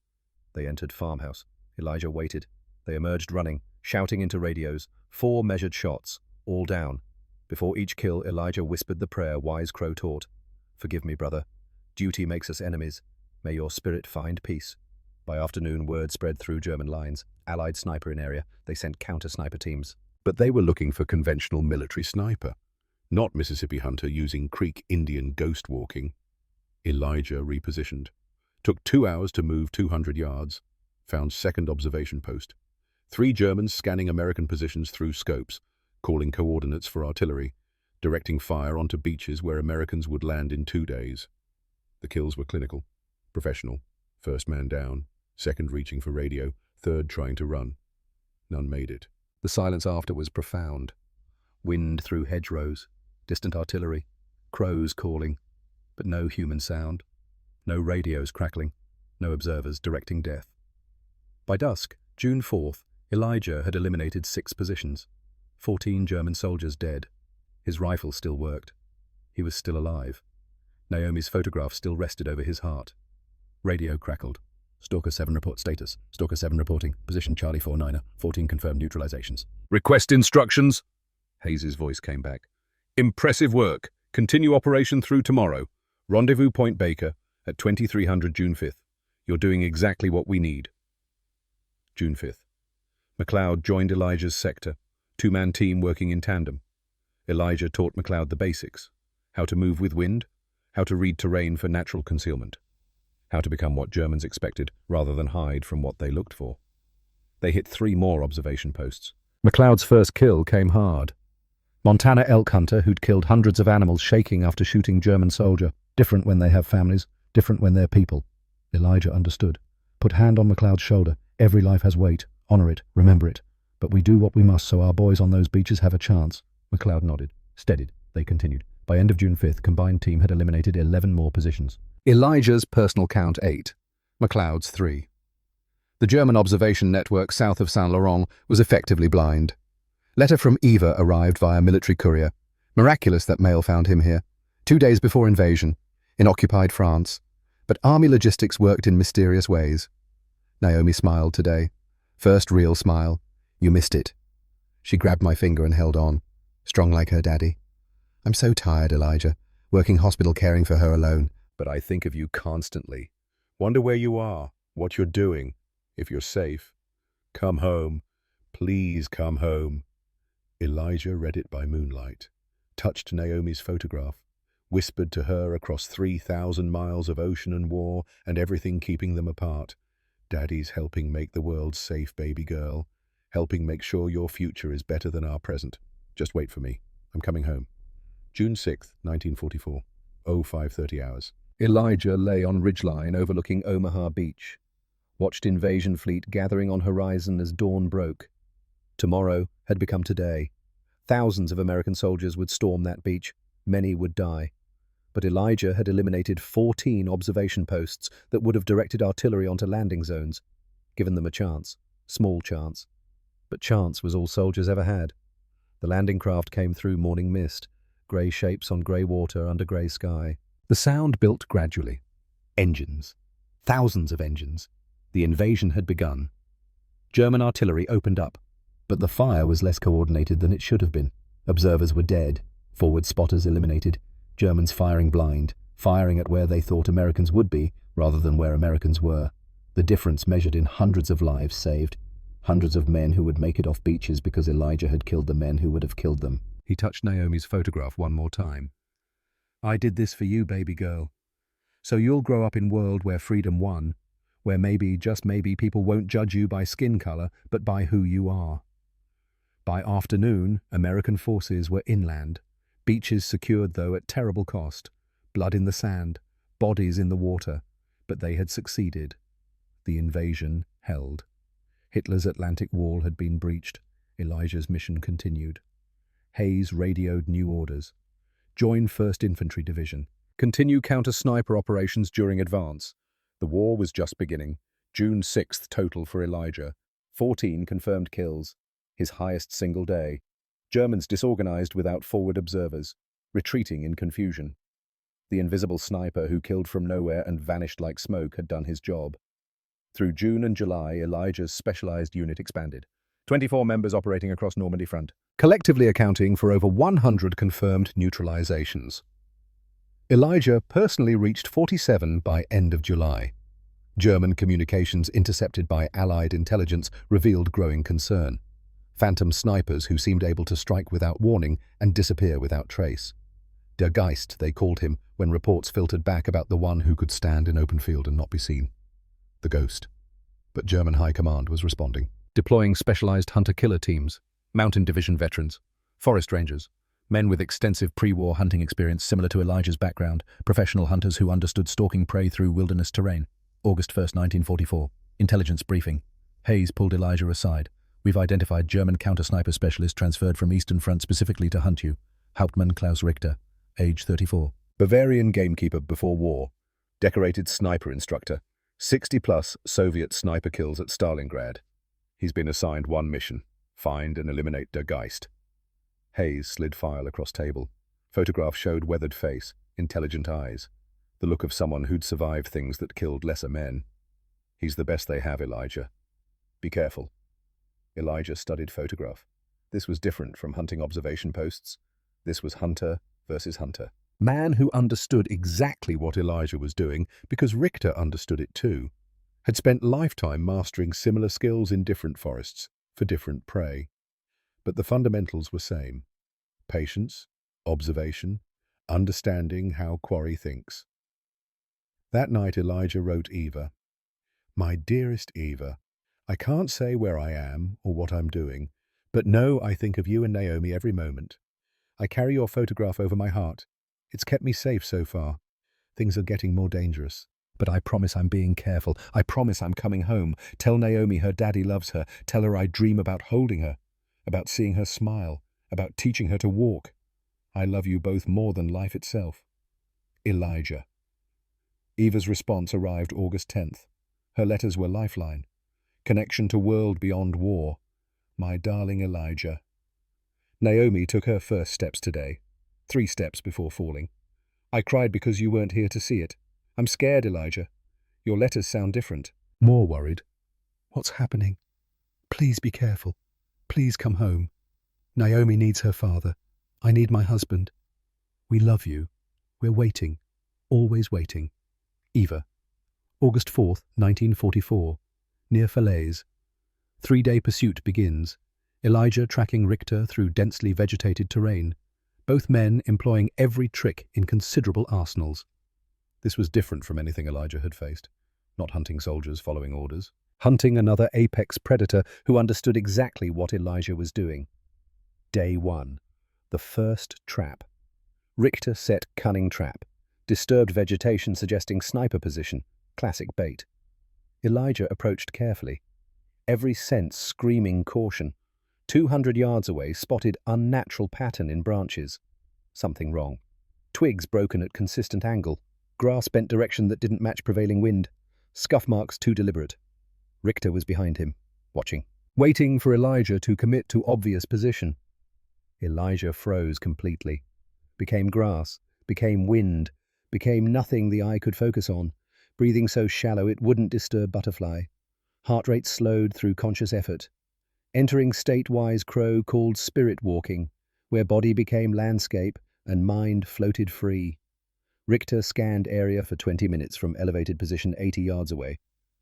They entered farmhouse. Elijah waited. They emerged running, shouting into radios. 4 measured shots, all down. Before each kill, Elijah whispered the prayer Wise Crow taught. Forgive me, brother. Duty makes us enemies. May your spirit find peace. By afternoon, word spread through German lines. Allied sniper in area. They sent counter-sniper teams. But they were looking for conventional military sniper. Not Mississippi hunter using Creek Indian ghost walking. Elijah repositioned. Took 2 hours to move 200 yards. Found second observation post. 3 Germans scanning American positions through scopes, calling coordinates for artillery, directing fire onto beaches where Americans would land in 2 days. The kills were clinical, professional. First man down, second reaching for radio, third trying to run. None made it. The silence after was profound. Wind through hedgerows. distant artillery, crows calling, but no human sound, no radios crackling, no observers directing death. By dusk, June 4th, Elijah had eliminated 6 positions, 14 German soldiers dead. His rifle still worked. He was still alive. Naomi's photograph still rested over his heart. Radio crackled. Stalker 7 report status. Stalker 7 reporting. Position Charlie 49er. 14 confirmed neutralizations. Request instructions. Hayes's voice came back. Impressive work. Continue operation through tomorrow. Rendezvous Point Baker at 2300 June 5th. You're doing exactly what we need. June 5th. McLeod joined Elijah's sector. 2-man team working in tandem. Elijah taught McLeod the basics. How to move with wind. How to read terrain for natural concealment. How to become what Germans expected rather than hide from what they looked for. They hit 3 more observation posts. McLeod's first kill came hard. Montana elk hunter who'd killed hundreds of animals shaking after shooting German soldier. Different when they have families, different when they're people. Elijah understood. Put hand on McLeod's shoulder. Every life has weight. Honor it. Remember it. But we do what we must so our boys on those beaches have a chance. McLeod nodded. Steadied. They continued. By end of June 5th, combined team had eliminated 11 more positions. Elijah's personal count 8. McLeod's 3. The German observation network south of Saint-Laurent was effectively blind. Letter from Eva arrived via military courier. Miraculous that mail found him here. 2 days before invasion, in occupied France. But army logistics worked in mysterious ways. Naomi smiled today. First real smile. You missed it. She grabbed my finger and held on, strong like her daddy. I'm so tired, Elijah, working hospital caring for her alone. But I think of you constantly. Wonder where you are, what you're doing, if you're safe. Come home. Please come home. Elijah read it by moonlight, touched Naomi's photograph, whispered to her across 3,000 miles of ocean and war and everything keeping them apart. Daddy's helping make the world safe, baby girl. Helping make sure your future is better than our present. Just wait for me. I'm coming home. June 6th, 1944. 05:30 hours. Elijah lay on ridgeline overlooking Omaha Beach. Watched invasion fleet gathering on horizon as dawn broke. Tomorrow had become today. Thousands of American soldiers would storm that beach. Many would die. But Elijah had eliminated 14 observation posts that would have directed artillery onto landing zones, given them a chance. Small chance. But chance was all soldiers ever had. The landing craft came through morning mist, grey shapes on grey water under grey sky. The sound built gradually. Engines. Thousands of engines. The invasion had begun. German artillery opened up, but the fire was less coordinated than it should have been. Observers were dead, forward spotters eliminated, Germans firing blind, firing at where they thought Americans would be rather than where Americans were. The difference measured in hundreds of lives saved, hundreds of men who would make it off beaches because Elijah had killed the men who would have killed them. He touched Naomi's photograph one more time. I did this for you, baby girl. So you'll grow up in a world where freedom won, where maybe, just maybe, people won't judge you by skin color, but by who you are. By afternoon, American forces were inland, beaches secured though at terrible cost, blood in the sand, bodies in the water, but they had succeeded. The invasion held. Hitler's Atlantic Wall had been breached. Elijah's mission continued. Hayes radioed new orders. Join 1st Infantry Division. Continue counter-sniper operations during advance. The war was just beginning. June 6th total for Elijah. 14 confirmed kills. His highest single day. Germans disorganized without forward observers, retreating in confusion. The invisible sniper who killed from nowhere and vanished like smoke had done his job. Through June and July, Elijah's specialized unit expanded. 24 members operating across Normandy front, collectively accounting for over 100 confirmed neutralizations. Elijah personally reached 47 by end of July. German communications intercepted by Allied intelligence revealed growing concern. Phantom snipers who seemed able to strike without warning and disappear without trace. Der Geist, they called him when reports filtered back about the one who could stand in open field and not be seen. The Ghost. But German High Command was responding. Deploying specialized hunter-killer teams, Mountain Division veterans, forest rangers, men with extensive pre-war hunting experience similar to Elijah's background, professional hunters who understood stalking prey through wilderness terrain. August 1st, 1944. Intelligence briefing. Hayes pulled Elijah aside. We've identified German counter-sniper specialists transferred from Eastern Front specifically to hunt you. Hauptmann Klaus Richter, age 34. Bavarian gamekeeper before war, decorated sniper instructor, 60-plus Soviet sniper kills at Stalingrad. He's been assigned one mission: find and eliminate Der Geist. Hayes slid file across table. Photograph showed weathered face, intelligent eyes, the look of someone who'd survived things that killed lesser men. He's the best they have, Elijah. Be careful. Elijah studied photograph. This was different from hunting observation posts. This was hunter versus hunter. Man who understood exactly what Elijah was doing, because Richter understood it too, had spent lifetime mastering similar skills in different forests, for different prey. But the fundamentals were same: patience, observation, understanding how quarry thinks. That night Elijah wrote Eva, "My dearest Eva, I can't say where I am or what I'm doing, but know I think of you and Naomi every moment. I carry your photograph over my heart. It's kept me safe so far. Things are getting more dangerous. But I promise I'm being careful. I promise I'm coming home. Tell Naomi her daddy loves her. Tell her I dream about holding her, about seeing her smile, about teaching her to walk. I love you both more than life itself. Elijah." Eva's response arrived August 10th. Her letters were lifeline. Connection to world beyond war. My darling Elijah. Naomi took her first steps today. 3 steps before falling. I cried because you weren't here to see it. I'm scared, Elijah. Your letters sound different. More worried. What's happening? Please be careful. Please come home. Naomi needs her father. I need my husband. We love you. We're waiting. Always waiting. Eva. August 4th, 1944. Near Falaise. 3-day pursuit begins. Elijah tracking Richter through densely vegetated terrain. Both men employing every trick in considerable arsenals. This was different from anything Elijah had faced. Not hunting soldiers following orders. Hunting another apex predator who understood exactly what Elijah was doing. Day 1. The first trap. Richter set cunning trap. Disturbed vegetation suggesting sniper position. Classic bait. Elijah approached carefully. Every sense screaming caution. 200 yards away, spotted unnatural pattern in branches. Something wrong. Twigs broken at consistent angle. Grass bent direction that didn't match prevailing wind. Scuff marks too deliberate. Richter was behind him, watching. Waiting for Elijah to commit to obvious position. Elijah froze completely. Became grass. Became wind. Became nothing the eye could focus on. Breathing so shallow it wouldn't disturb butterfly. Heart rate slowed through conscious effort. Entering state-wise crow called spirit walking, where body became landscape and mind floated free. Richter scanned area for 20 minutes from elevated position 80 yards away.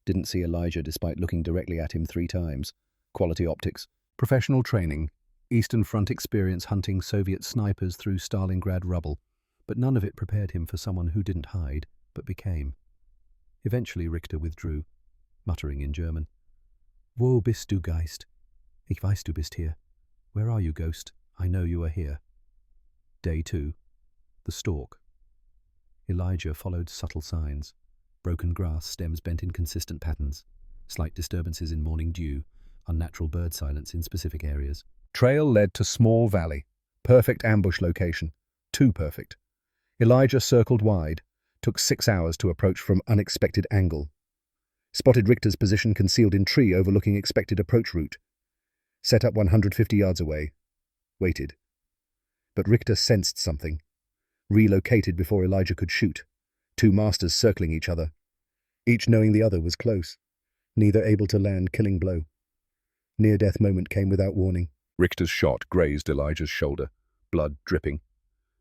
Didn't see Elijah despite looking directly at him 3 times. Quality optics. Professional training. Eastern Front experience hunting Soviet snipers through Stalingrad rubble. But none of it prepared him for someone who didn't hide, but became. Eventually Richter withdrew, muttering in German. Wo bist du, Geist? Ich weiß du bist hier. Where are you, Ghost? I know you are here. Day 2. The stalk. Elijah followed subtle signs. Broken grass, stems bent in consistent patterns. Slight disturbances in morning dew. Unnatural bird silence in specific areas. Trail led to small valley. Perfect ambush location. Too perfect. Elijah circled wide. Took 6 hours to approach from unexpected angle. Spotted Richter's position concealed in tree overlooking expected approach route. Set up 150 yards away. Waited. But Richter sensed something. Relocated before Elijah could shoot. 2 masters circling each other. Each knowing the other was close. Neither able to land killing blow. Near-death moment came without warning. Richter's shot grazed Elijah's shoulder, blood dripping.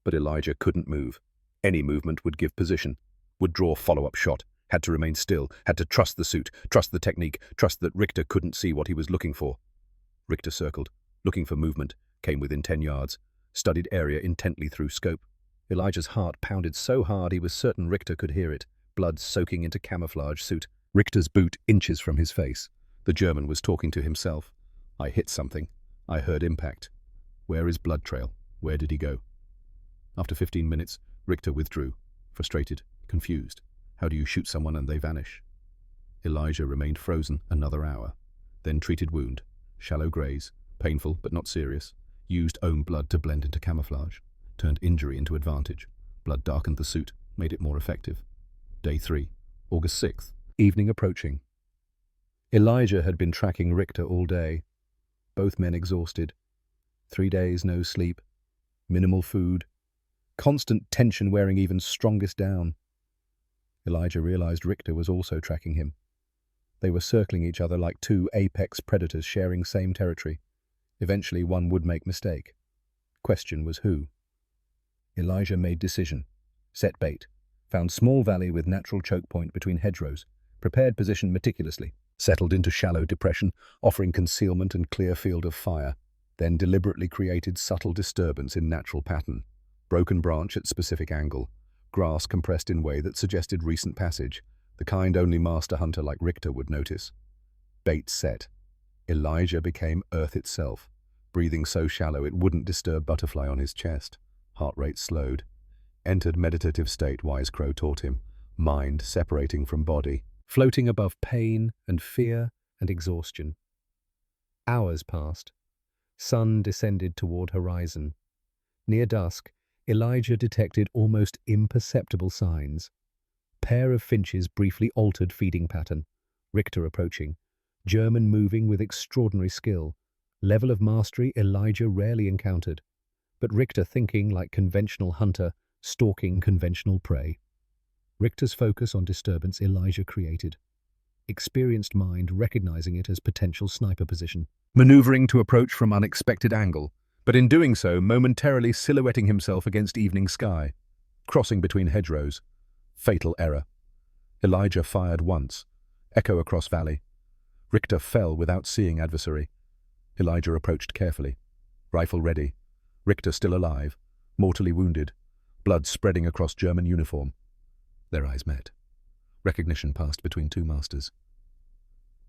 But Elijah couldn't move. Any movement would give position. Would draw follow-up shot. Had to remain still. Had to trust the suit. Trust the technique. Trust that Richter couldn't see what he was looking for. Richter circled, looking for movement. Came within 10 yards. Studied area intently through scope. Elijah's heart pounded so hard he was certain Richter could hear it. Blood soaking into camouflage suit. Richter's boot inches from his face. The German was talking to himself. I hit something. I heard impact. Where is blood trail? Where did he go? After 15 minutes, Richter withdrew. Frustrated. Confused. How do you shoot someone and they vanish? Elijah remained frozen another hour. Then treated wound. Shallow graze. Painful but not serious. Used own blood to blend into camouflage. turned injury into advantage. Blood darkened the suit, made it more effective. Day 3, August 6th. Evening approaching. Elijah had been tracking Richter all day. Both men exhausted. 3 days, no sleep. Minimal food. Constant tension wearing even strongest down. Elijah realized Richter was also tracking him. They were circling each other like two apex predators sharing same territory. Eventually one would make mistake. Question was who? Elijah made decision. Set bait. Found small valley with natural choke point between hedgerows. Prepared position meticulously. Settled into shallow depression, offering concealment and clear field of fire. Then deliberately created subtle disturbance in natural pattern. Broken branch at specific angle. Grass compressed in way that suggested recent passage. The kind only master hunter like Richter would notice. Bait set. Elijah became earth itself, breathing so shallow it wouldn't disturb butterfly on his chest. Heart rate slowed. Entered meditative state, Wise Crow taught him. Mind separating from body. Floating above pain and fear and exhaustion. Hours passed. Sun descended toward horizon. Near dusk, Elijah detected almost imperceptible signs. Pair of finches briefly altered feeding pattern. Richter approaching. German moving with extraordinary skill. Level of mastery Elijah rarely encountered. But Richter thinking like conventional hunter, stalking conventional prey. Richter's focus on disturbance Elijah created. Experienced mind recognizing it as potential sniper position. Maneuvering to approach from unexpected angle, but in doing so momentarily silhouetting himself against evening sky. Crossing between hedgerows. Fatal error. Elijah fired once. Echo across valley. Richter fell without seeing adversary. Elijah approached carefully. Rifle ready. Richter still alive. Mortally wounded. Blood spreading across German uniform. Their eyes met. Recognition passed between two masters.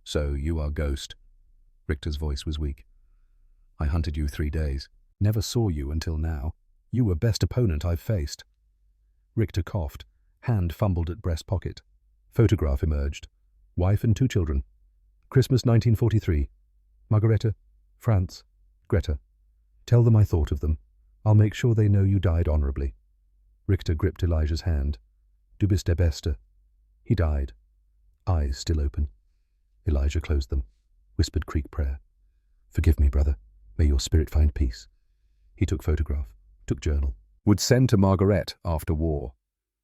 So you are Ghost. Richter's voice was weak. I hunted you 3 days. Never saw you until now. You were best opponent I've faced. Richter coughed. Hand fumbled at breast pocket. Photograph emerged. Wife and 2 children. Christmas 1943. Margareta, France, Greta. Tell them I thought of them. I'll make sure they know you died honorably. Richter gripped Elijah's hand. Du bist der Beste. He died. Eyes still open. Elijah closed them. Whispered Creek prayer. Forgive me, brother. May your spirit find peace. He took photograph. Took journal. Would send to Margaret after war.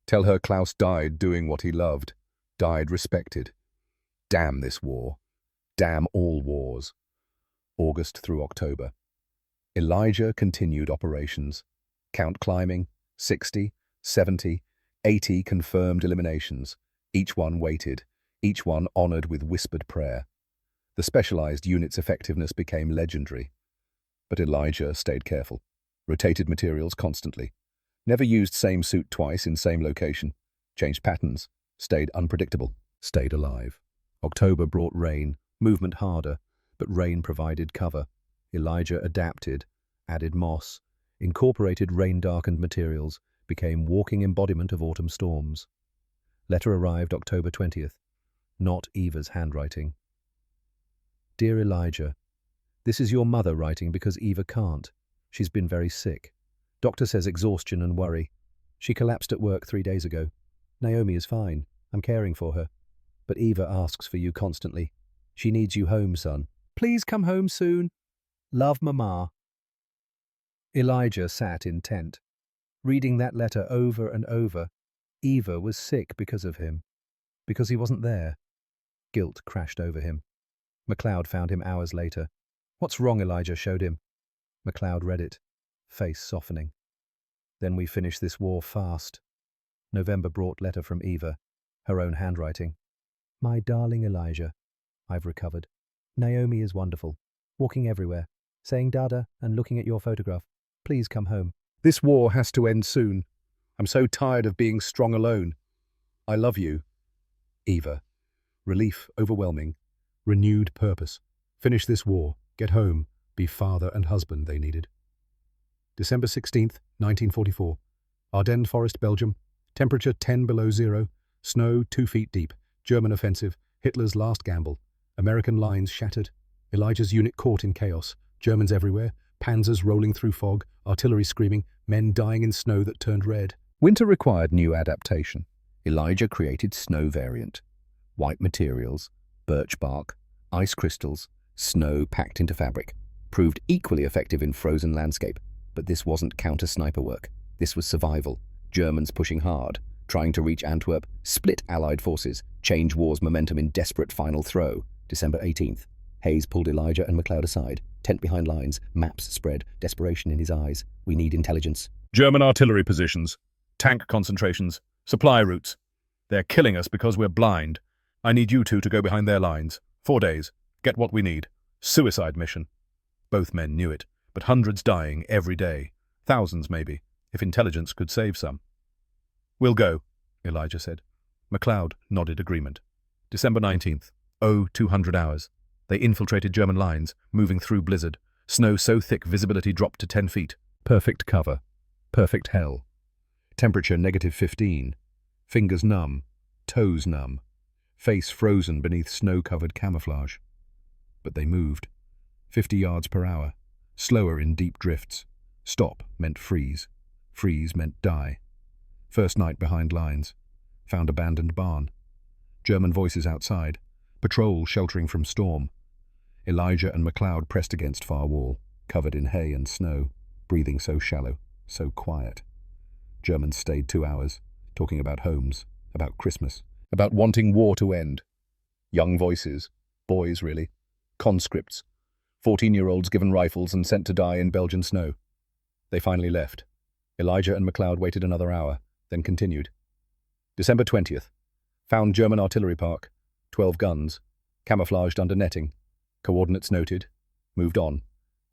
Tell her Klaus died doing what he loved. Died respected. Damn this war. Damn all wars. August through October. Elijah continued operations. Count climbing. 60, 70, 80 confirmed eliminations. Each one weighted. Each one honored with whispered prayer. The specialized unit's effectiveness became legendary. But Elijah stayed careful. Rotated materials constantly. Never used same suit twice in same location. Changed patterns. Stayed unpredictable. Stayed alive. October brought rain. Movement harder. But rain provided cover. Elijah adapted. Added moss. Incorporated rain-darkened materials. Became walking embodiment of autumn storms. Letter arrived October 20th. Not Eva's handwriting. Dear Elijah, this is your mother writing because Eva can't. She's been very sick. Doctor says exhaustion and worry. She collapsed at work 3 days ago. Naomi is fine. I'm caring for her. But Eva asks for you constantly. She needs you home, son. Please come home soon. Love, Mama. Elijah sat intent. Reading that letter over and over. Eva was sick because of him. Because he wasn't there. Guilt crashed over him. MacLeod found him hours later. What's wrong, Elijah showed him. MacLeod read it, face softening. Then we finish this war fast. November brought letter from Eva, her own handwriting. My darling Elijah, I've recovered. Naomi is wonderful, walking everywhere, saying Dada and looking at your photograph. Please come home. This war has to end soon. I'm so tired of being strong alone. I love you. Eva. Relief overwhelming. Renewed purpose. Finish this war. Get home. Be father and husband they needed. December 16th, 1944. Ardennes Forest, Belgium. Temperature 10 below zero. Snow 2 feet deep. German offensive. Hitler's last gamble. American lines shattered. Elijah's unit caught in chaos. Germans everywhere. Panzers rolling through fog, artillery screaming, men dying in snow that turned red. Winter required new adaptation. Elijah created snow variant. White materials, birch bark, ice crystals, snow packed into fabric. Proved equally effective in frozen landscape. But this wasn't counter-sniper work. This was survival. Germans pushing hard, trying to reach Antwerp, split Allied forces, change war's momentum in desperate final throw. December 18th. Hayes pulled Elijah and McLeod aside. Tent behind lines, maps spread, desperation in his eyes. We need intelligence. German artillery positions, tank concentrations, supply routes. They're killing us because we're blind. I need you two to go behind their lines. 4 days. Get what we need. Suicide mission. Both men knew it, but hundreds dying every day. Thousands, maybe, if intelligence could save some. We'll go, Elijah said. McLeod nodded agreement. December 19th. 200 hours. They infiltrated German lines, moving through blizzard. Snow so thick visibility dropped to 10 feet. Perfect cover. Perfect hell. Temperature -15. Fingers numb. Toes numb. Face frozen beneath snow-covered camouflage. But they moved. 50 yards per hour. Slower in deep drifts. Stop meant freeze. Freeze meant die. First night behind lines. Found abandoned barn. German voices outside. Patrol sheltering from storm. Elijah and McLeod pressed against far wall, covered in hay and snow, breathing so shallow, so quiet. Germans stayed 2 hours, talking about homes, about Christmas, about wanting war to end. Young voices, boys really, conscripts, 14-year-olds given rifles and sent to die in Belgian snow. They finally left. Elijah and McLeod waited another hour, then continued. December 20th. Found German artillery park, 12 guns, camouflaged under netting. Coordinates noted. Moved on.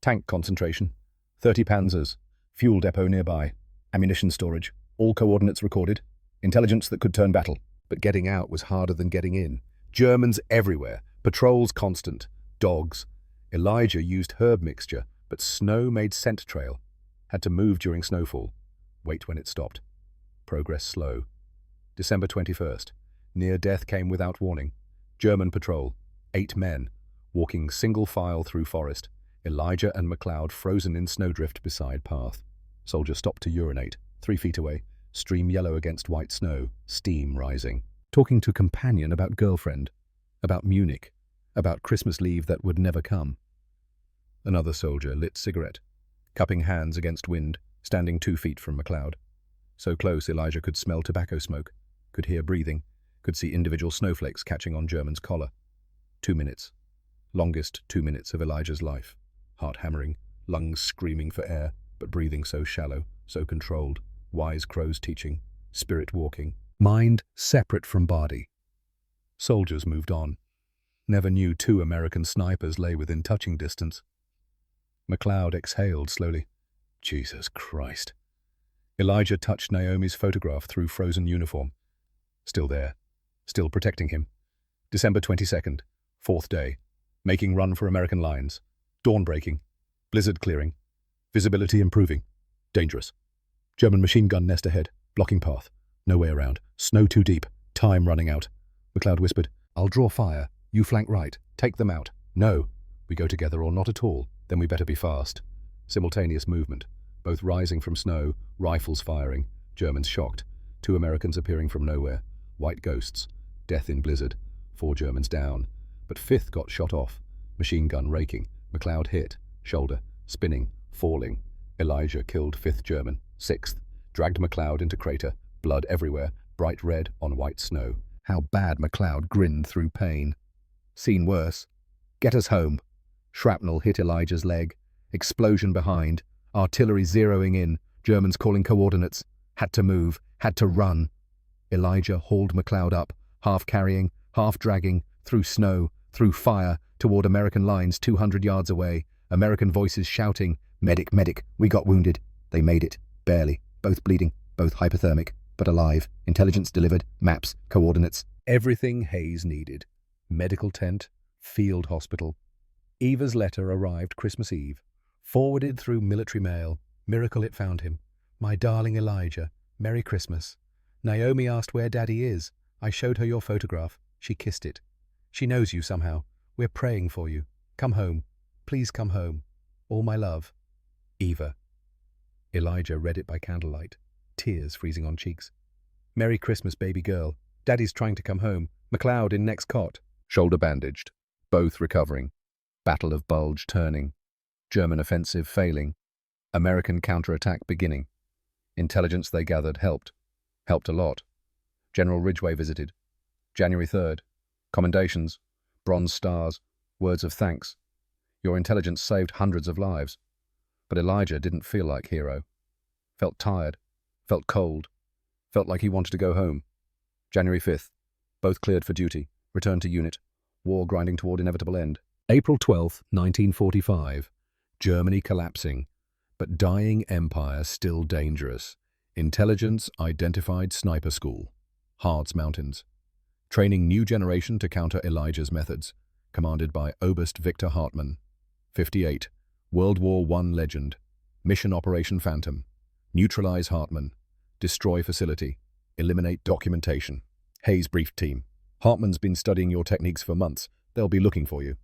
Tank concentration. 30 panzers. Fuel depot nearby. Ammunition storage. All coordinates recorded. Intelligence that could turn battle. But getting out was harder than getting in. Germans everywhere. Patrols constant. Dogs. Elijah used herb mixture, but snow made scent trail. Had to move during snowfall. Wait when it stopped. Progress slow. December 21st. Near death came without warning. German patrol. 8 men. Walking single file through forest, Elijah and McLeod frozen in snowdrift beside path. Soldier stopped to urinate, 3 feet away, stream yellow against white snow, steam rising. Talking to companion about girlfriend, about Munich, about Christmas leave that would never come. Another soldier lit cigarette, cupping hands against wind, standing 2 feet from McLeod. So close Elijah could smell tobacco smoke, could hear breathing, could see individual snowflakes catching on German's collar. 2 minutes. Longest 2 minutes of Elijah's life. Heart hammering, lungs screaming for air, but breathing so shallow, so controlled. Wise crows teaching, spirit walking. Mind separate from body. Soldiers moved on. Never knew 2 American snipers lay within touching distance. McLeod exhaled slowly. Jesus Christ. Elijah touched Naomi's photograph through frozen uniform. Still there. Still protecting him. December 22nd. 4th day. Making run for American lines. Dawn breaking. Blizzard clearing. Visibility improving. Dangerous. German machine gun nest ahead. Blocking path. No way around. Snow too deep. Time running out. McLeod whispered, I'll draw fire. You flank right. Take them out. No. We go together or not at all. Then we better be fast. Simultaneous movement. Both rising from snow. Rifles firing. Germans shocked. 2 Americans appearing from nowhere. White ghosts. Death in blizzard. 4 Germans down. But 5th got shot off. Machine gun raking. McLeod hit. Shoulder. Spinning. Falling. Elijah killed 5th German. 6th. Dragged McLeod into crater. Blood everywhere. Bright red on white snow. How bad McLeod grinned through pain. Seen worse. Get us home. Shrapnel hit Elijah's leg. Explosion behind. Artillery zeroing in. Germans calling coordinates. Had to move. Had to run. Elijah hauled McLeod up. Half carrying. Half dragging. Through snow. Through fire, toward American lines 200 yards away, American voices shouting, Medic, medic, we got wounded. They made it, barely, both bleeding, both hypothermic, but alive, intelligence delivered, maps, coordinates. Everything Hayes needed. Medical tent, field hospital. Eva's letter arrived Christmas Eve, forwarded through military mail. Miracle it found him. My darling Elijah, Merry Christmas. Naomi asked where Daddy is. I showed her your photograph. She kissed it. She knows you somehow. We're praying for you. Come home. Please come home. All my love. Eva. Elijah read it by candlelight, tears freezing on cheeks. Merry Christmas, baby girl. Daddy's trying to come home. McLeod in next cot. Shoulder bandaged. Both recovering. Battle of Bulge turning. German offensive failing. American counterattack beginning. Intelligence they gathered helped. Helped a lot. General Ridgway visited. January 3rd. Commendations. Bronze stars. Words of thanks. Your intelligence saved hundreds of lives. But Elijah didn't feel like hero. Felt tired. Felt cold. Felt like he wanted to go home. January 5th. Both cleared for duty. Returned to unit. War grinding toward inevitable end. April 12th, 1945. Germany collapsing. But dying empire still dangerous. Intelligence identified sniper school. Harz Mountains. Training new generation to counter Elijah's methods. Commanded by Oberst Victor Hartmann. 58. World War I legend. Mission Operation Phantom. Neutralize Hartmann. Destroy facility. Eliminate documentation. Hayes briefed team. Hartmann's been studying your techniques for months. They'll be looking for you.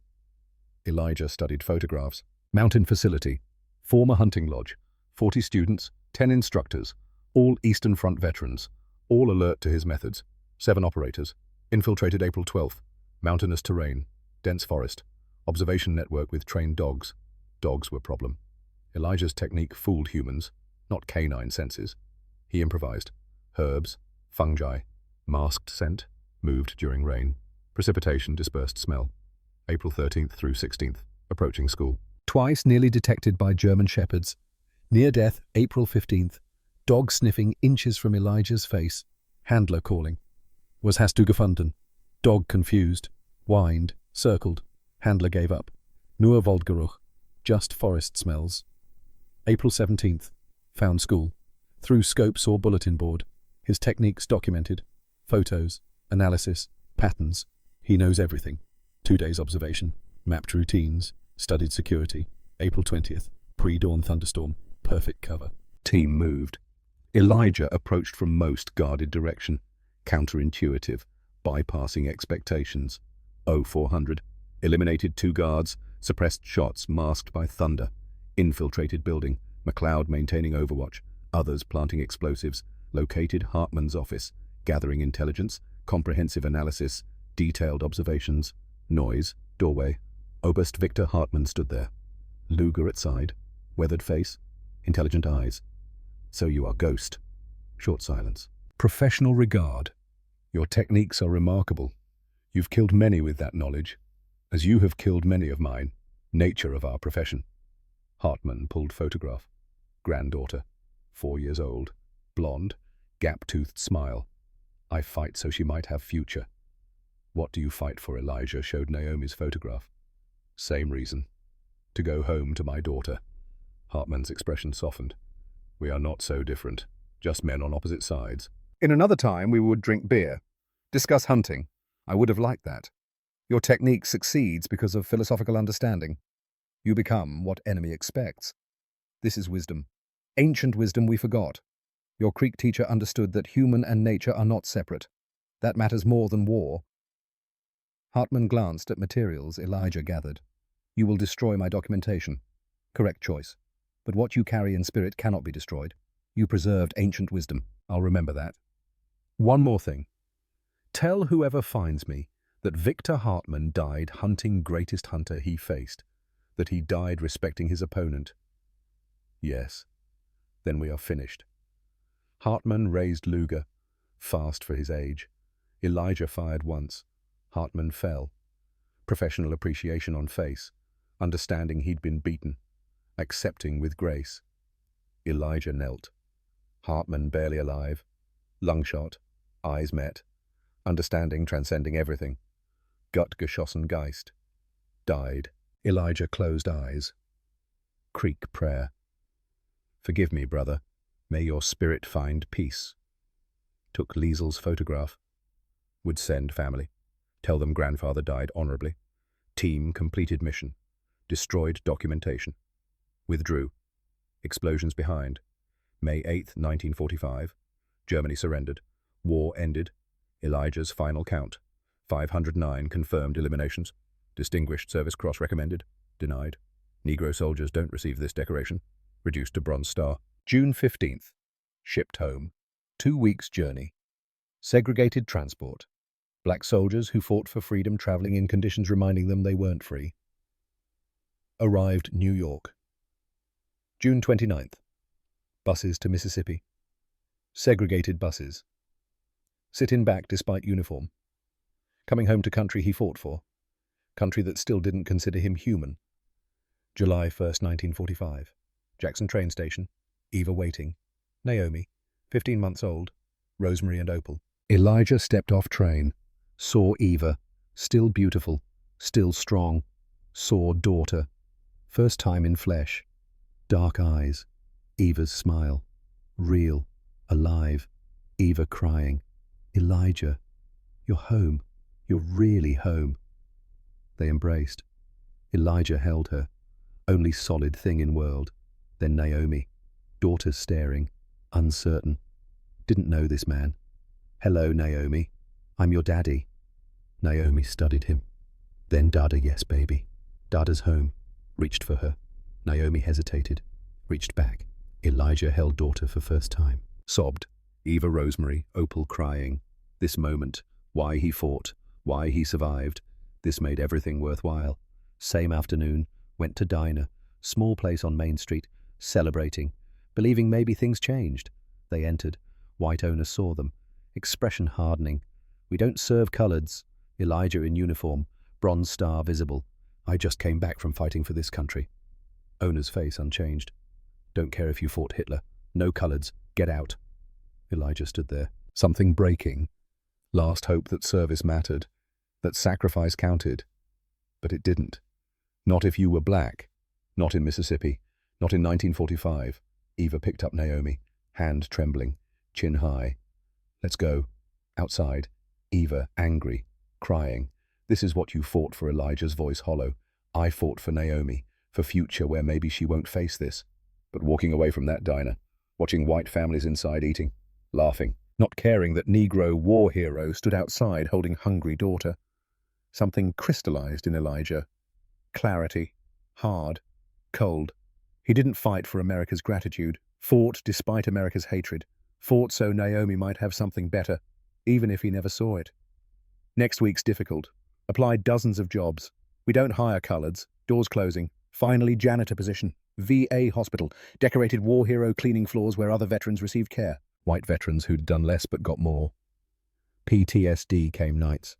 Elijah studied photographs. Mountain facility. Former hunting lodge. 40 students, 10 instructors. All Eastern Front veterans. All alert to his methods. 7 operators. Infiltrated April 12th. Mountainous terrain. Dense forest. Observation network with trained dogs. Dogs were problem. Elijah's technique fooled humans, not canine senses. He improvised. Herbs, fungi, masked scent, moved during rain. Precipitation, dispersed smell. April 13th through 16th. Approaching school. Twice nearly detected by German shepherds. Near death, April 15th. Dog sniffing inches from Elijah's face. Handler calling. Was hast du gefunden? Dog confused. Whined. Circled. Handler gave up. Nur Waldgeruch. Just forest smells. April 17th. Found school. Through scope saw bulletin board. His techniques documented. Photos. Analysis. Patterns. He knows everything. 2 days observation. Mapped routines. Studied security. April 20th. Pre-dawn thunderstorm. Perfect cover. Team moved. Elijah approached from most guarded direction. Counterintuitive. Bypassing expectations. 0400. Eliminated 2 guards. Suppressed shots masked by thunder. Infiltrated building. McLeod maintaining overwatch. Others planting explosives. Located Hartmann's office. Gathering intelligence. Comprehensive analysis. Detailed observations. Noise. Doorway. Oberst Victor Hartmann stood there. Luger at side. Weathered face. Intelligent eyes. So you are Ghost. Short silence. Professional regard. Your techniques are remarkable. You've killed many with that knowledge, as you have killed many of mine. Nature of our profession. Hartmann pulled photograph. Granddaughter. 4 years old. Blonde. Gap-toothed smile. I fight so she might have future. What do you fight for? Elijah showed Naomi's photograph. Same reason. To go home to my daughter. Hartmann's expression softened. We are not so different. Just men on opposite sides. In another time we would drink beer. Discuss hunting. I would have liked that. Your technique succeeds because of philosophical understanding. You become what enemy expects. This is wisdom. Ancient wisdom we forgot. Your Creek teacher understood that human and nature are not separate. That matters more than war. Hartmann glanced at materials Elijah gathered. You will destroy my documentation. Correct choice. But what you carry in spirit cannot be destroyed. You preserved ancient wisdom. I'll remember that. One more thing. Tell whoever finds me that Victor Hartmann died hunting greatest hunter he faced, that he died respecting his opponent. Yes. Then we are finished. Hartmann raised Luger, fast for his age. Elijah fired once. Hartmann fell. Professional appreciation on face, understanding he'd been beaten, accepting with grace. Elijah knelt. Hartmann barely alive. Lung shot. Eyes met. Understanding transcending everything. Gut geschossen Geist. Died. Elijah closed eyes. Creek prayer. Forgive me, brother. May your spirit find peace. Took Liesel's photograph. Would send family. Tell them grandfather died honorably. Team completed mission. Destroyed documentation. Withdrew. Explosions behind. May 8th, 1945. Germany surrendered. War ended. Elijah's final count. 509 confirmed eliminations. Distinguished Service Cross recommended. Denied. Negro soldiers don't receive this decoration. reduced to Bronze Star. June 15th. Shipped home. 2 weeks' journey. Segregated transport. Black soldiers who fought for freedom traveling in conditions reminding them they weren't free. Arrived New York. June 29th. Buses to Mississippi. Segregated buses. Sit in back despite uniform. Coming home to country he fought for. Country that still didn't consider him human. July 1st, 1945. Jackson train station. Eva waiting. Naomi, 15 months old. Rosemary and Opal. Elijah stepped off train. Saw Eva, still beautiful, still strong. Saw daughter. First time in flesh. Dark eyes. Eva's smile. Real. Alive. Eva crying. Elijah, you're home. You're really home. They embraced. Elijah held her. Only solid thing in world. Then Naomi. Daughter staring. Uncertain. Didn't know this man. Hello, Naomi. I'm your daddy. Naomi studied him. Then Dada, yes, baby. Dada's home. Reached for her. Naomi hesitated. Reached back. Elijah held daughter for first time. Sobbed. Eva, Rosemary, Opal crying. This moment. Why he fought. Why he survived. This made everything worthwhile. Same afternoon. Went to diner. Small place on Main Street. Celebrating. Believing maybe things changed. They entered. White owner saw them. Expression hardening. We don't serve coloreds. Elijah in uniform. Bronze Star visible. I just came back from fighting for this country. Owner's face unchanged. Don't care if you fought Hitler. No coloreds. Get out. Elijah stood there. Something breaking. Last hope that service mattered. That sacrifice counted. But it didn't. Not if you were black. Not in Mississippi. Not in 1945. Eva picked up Naomi. Hand trembling. Chin high. Let's go. Outside. Eva, angry. Crying. This is what you fought for. Elijah's voice hollow. I fought for Naomi. For future where maybe she won't face this. But walking away from that diner. Watching white families inside eating. Laughing. Not caring that Negro war hero stood outside holding hungry daughter. Something crystallized in Elijah. Clarity. Hard. Cold. He didn't fight for America's gratitude. Fought despite America's hatred. Fought so Naomi might have something better, even if he never saw it. Next week's difficult. Applied dozens of jobs. We don't hire coloreds. Doors closing. Finally janitor position. VA hospital. Decorated war hero cleaning floors where other veterans received care. White veterans who'd done less but got more. PTSD came nights.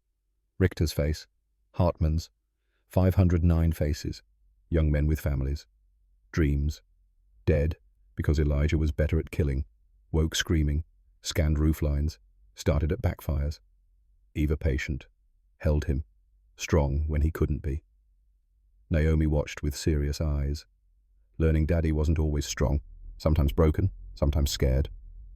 Richter's face. Hartman's. 509 faces. Young men with families. Dreams. Dead because Elijah was better at killing. Woke screaming. Scanned rooflines. Started at backfires. Eva patient. Held him. Strong when he couldn't be. Naomi watched with serious eyes. Learning Daddy wasn't always strong. Sometimes broken. Sometimes scared.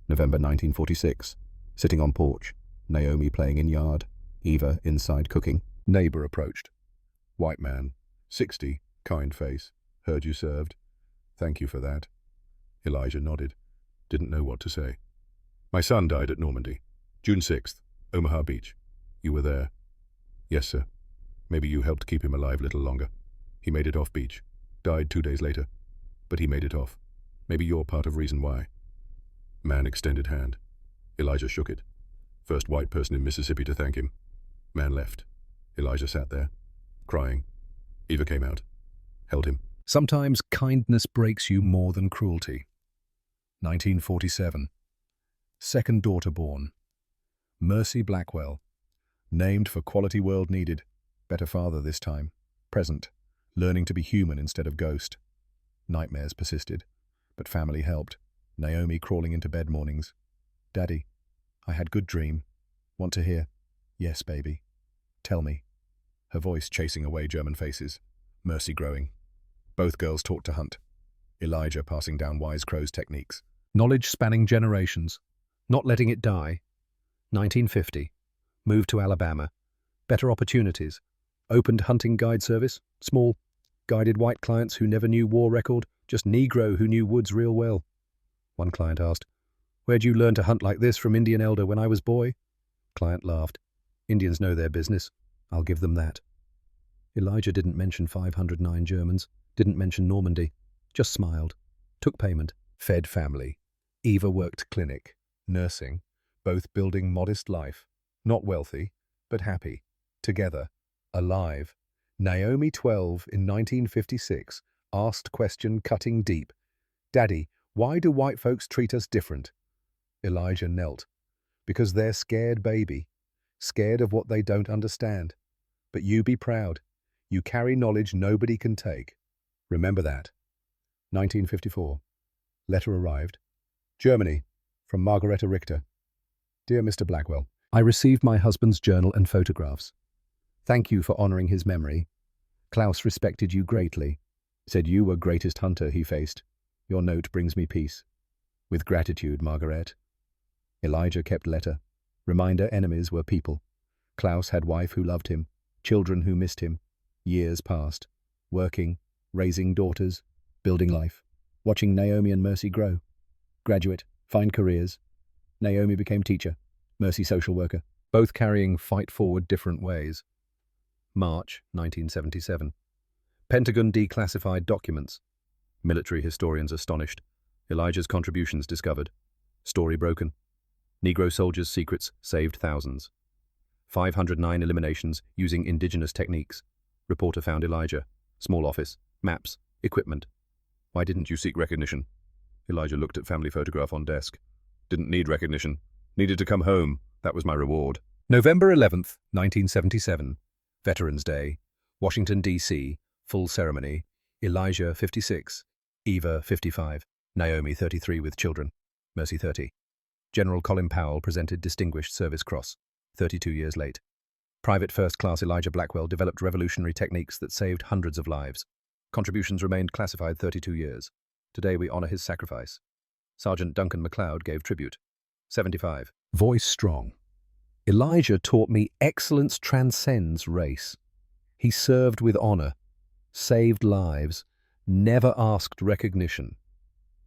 November 1946. Sitting on porch. Naomi playing in yard. Eva inside cooking. Neighbor approached. White man. 60. Kind face. Heard you served. Thank you for that. Elijah nodded. Didn't know what to say. My son died at Normandy. June 6th. Omaha Beach. You were there. Yes, sir. Maybe you helped keep him alive a little longer. He made it off beach. Died 2 days later. But he made it off. Maybe you're part of reason why. Man extended hand. Elijah shook it. First white person in Mississippi to thank him. Man left. Elijah sat there, crying. Eva came out. Held him. Sometimes kindness breaks you more than cruelty. 1947. Second daughter born. Mercy Blackwell. Named for quality world needed. Better father this time. Present. Learning to be human instead of ghost. Nightmares persisted, but family helped. Naomi crawling into bed mornings. Daddy, I had good dream. Want to hear? Yes, baby. Tell me. Her voice chasing away German faces. Mercy growing. Both girls taught to hunt. Elijah passing down wise crow's techniques. Knowledge spanning generations. Not letting it die. 1950. Moved to Alabama. Better opportunities. Opened hunting guide service. Small. Guided white clients who never knew war record. Just Negro who knew woods real well. One client asked, "Where'd you learn to hunt like this from Indian elder when I was boy?" Client laughed. Indians know their business. I'll give them that. Elijah didn't mention 509 Germans. Didn't mention Normandy. Just smiled. took payment, fed family. Eva worked clinic, nursing, both building modest life, not wealthy, but happy, together, alive. Naomi, 12, in 1956, asked question cutting deep. Daddy, why do white folks treat us different? Elijah knelt. Because they're scared, baby. Scared of what they don't understand. But you be proud. You carry knowledge nobody can take. Remember that. 1954. Letter arrived. Germany, from Margareta Richter. Dear Mr. Blackwell, I received my husband's journal and photographs. Thank you for honoring his memory. Klaus respected you greatly. Said you were greatest hunter he faced. Your note brings me peace. With gratitude, Margaret. Elijah kept letter. Reminder enemies were people. Klaus had wife who loved him, children who missed him. Years passed. Working, raising daughters, building life. Watching Naomi and Mercy grow. Graduate, find careers. Naomi became teacher, Mercy social worker. Both carrying fight forward different ways. March 1977. Pentagon declassified documents. Military historians astonished. Elijah's contributions discovered. Story broken. Negro soldiers' secrets saved thousands. 509 eliminations using indigenous techniques. Reporter found Elijah. Small office. Maps. Equipment. Why didn't you seek recognition? Elijah looked at family photograph on desk. Didn't need recognition. Needed to come home. That was my reward. November 11th, 1977. Veterans Day. Washington, D.C. Full ceremony. Elijah, 56. Eva, 55. Naomi, 33 with children. Mercy, 30. General Colin Powell presented Distinguished Service Cross, 32 years late. Private First Class Elijah Blackwell developed revolutionary techniques that saved hundreds of lives. Contributions remained classified 32 years. Today we honor his sacrifice. Sergeant Duncan MacLeod gave tribute. 75. Voice strong. Elijah taught me excellence transcends race. He served with honor, saved lives, never asked recognition.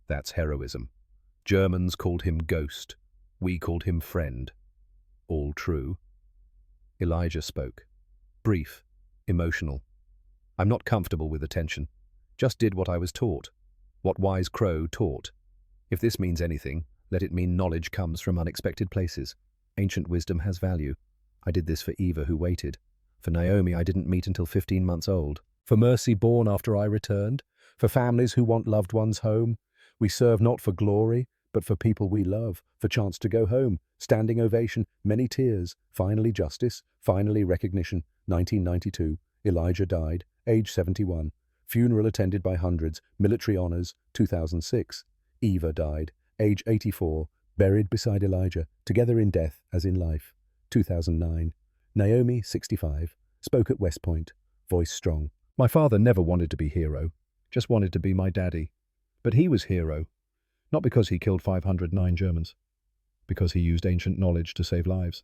That's heroism. Germans called him ghost. We called him friend. All true. Elijah spoke. Brief, emotional. I'm not comfortable with attention. Just did what I was taught. What wise crow taught. If this means anything, let it mean knowledge comes from unexpected places. Ancient wisdom has value. I did this for Eva, who waited. For Naomi, I didn't meet until 15 months old. For Mercy, born after I returned. For families who want loved ones home. We serve not for glory, but for people we love. For chance to go home. Standing ovation, many tears. Finally justice, finally recognition. 1992. Elijah died, age 71. Funeral attended by hundreds. Military honors, 2006. Eva died, age 84. Buried beside Elijah, together in death as in life. 2009. Naomi, 65. Spoke at West Point. Voice strong. My father never wanted to be hero. Just wanted to be my daddy. But he was hero. Not because he killed 509 Germans. Because he used ancient knowledge to save lives.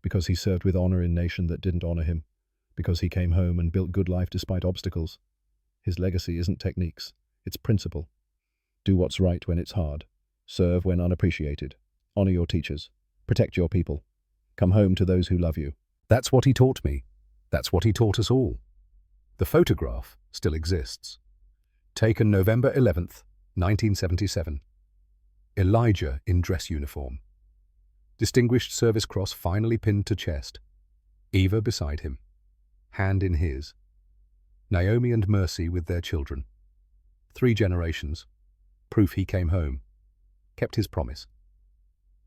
Because he served with honor in nation that didn't honor him. Because he came home and built good life despite obstacles. His legacy isn't techniques. It's principle. Do what's right when it's hard. Serve when unappreciated. Honor your teachers. Protect your people. Come home to those who love you. That's what he taught me. That's what he taught us all. The photograph still exists. Taken November 11th, 1977. Elijah in dress uniform. Distinguished Service Cross finally pinned to chest. Eva beside him. Hand in his. Naomi and Mercy with their children. 3 generations. Proof he came home. Kept his promise.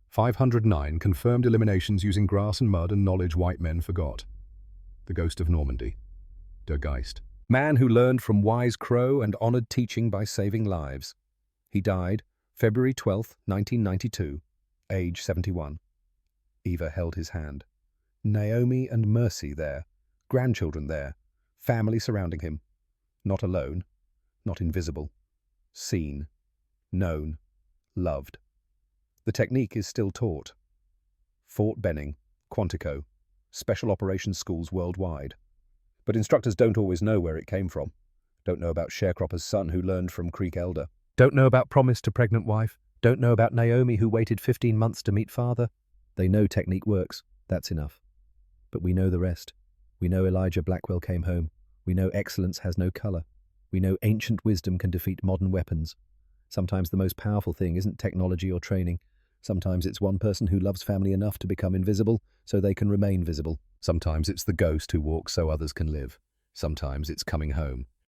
509 confirmed eliminations using grass and mud and knowledge white men forgot. The ghost of Normandy. Der Geist. Man who learned from wise crow and honored teaching by saving lives. He died February 12, 1992, age 71. Eva held his hand. Naomi and Mercy there. Grandchildren there. Family surrounding him. Not alone. Not invisible. Seen. Known. Loved. The technique is still taught. Fort Benning, Quantico, special operations schools worldwide. But instructors don't always know where it came from. Don't know about sharecropper's son who learned from Creek Elder. Don't know about promise to pregnant wife. Don't know about Naomi who waited 15 months to meet father. They know technique works. That's enough. But we know the rest. We know Elijah Blackwell came home. We know excellence has no color. We know ancient wisdom can defeat modern weapons. Sometimes the most powerful thing isn't technology or training. Sometimes it's one person who loves family enough to become invisible so they can remain visible. Sometimes it's the ghost who walks so others can live. Sometimes it's coming home,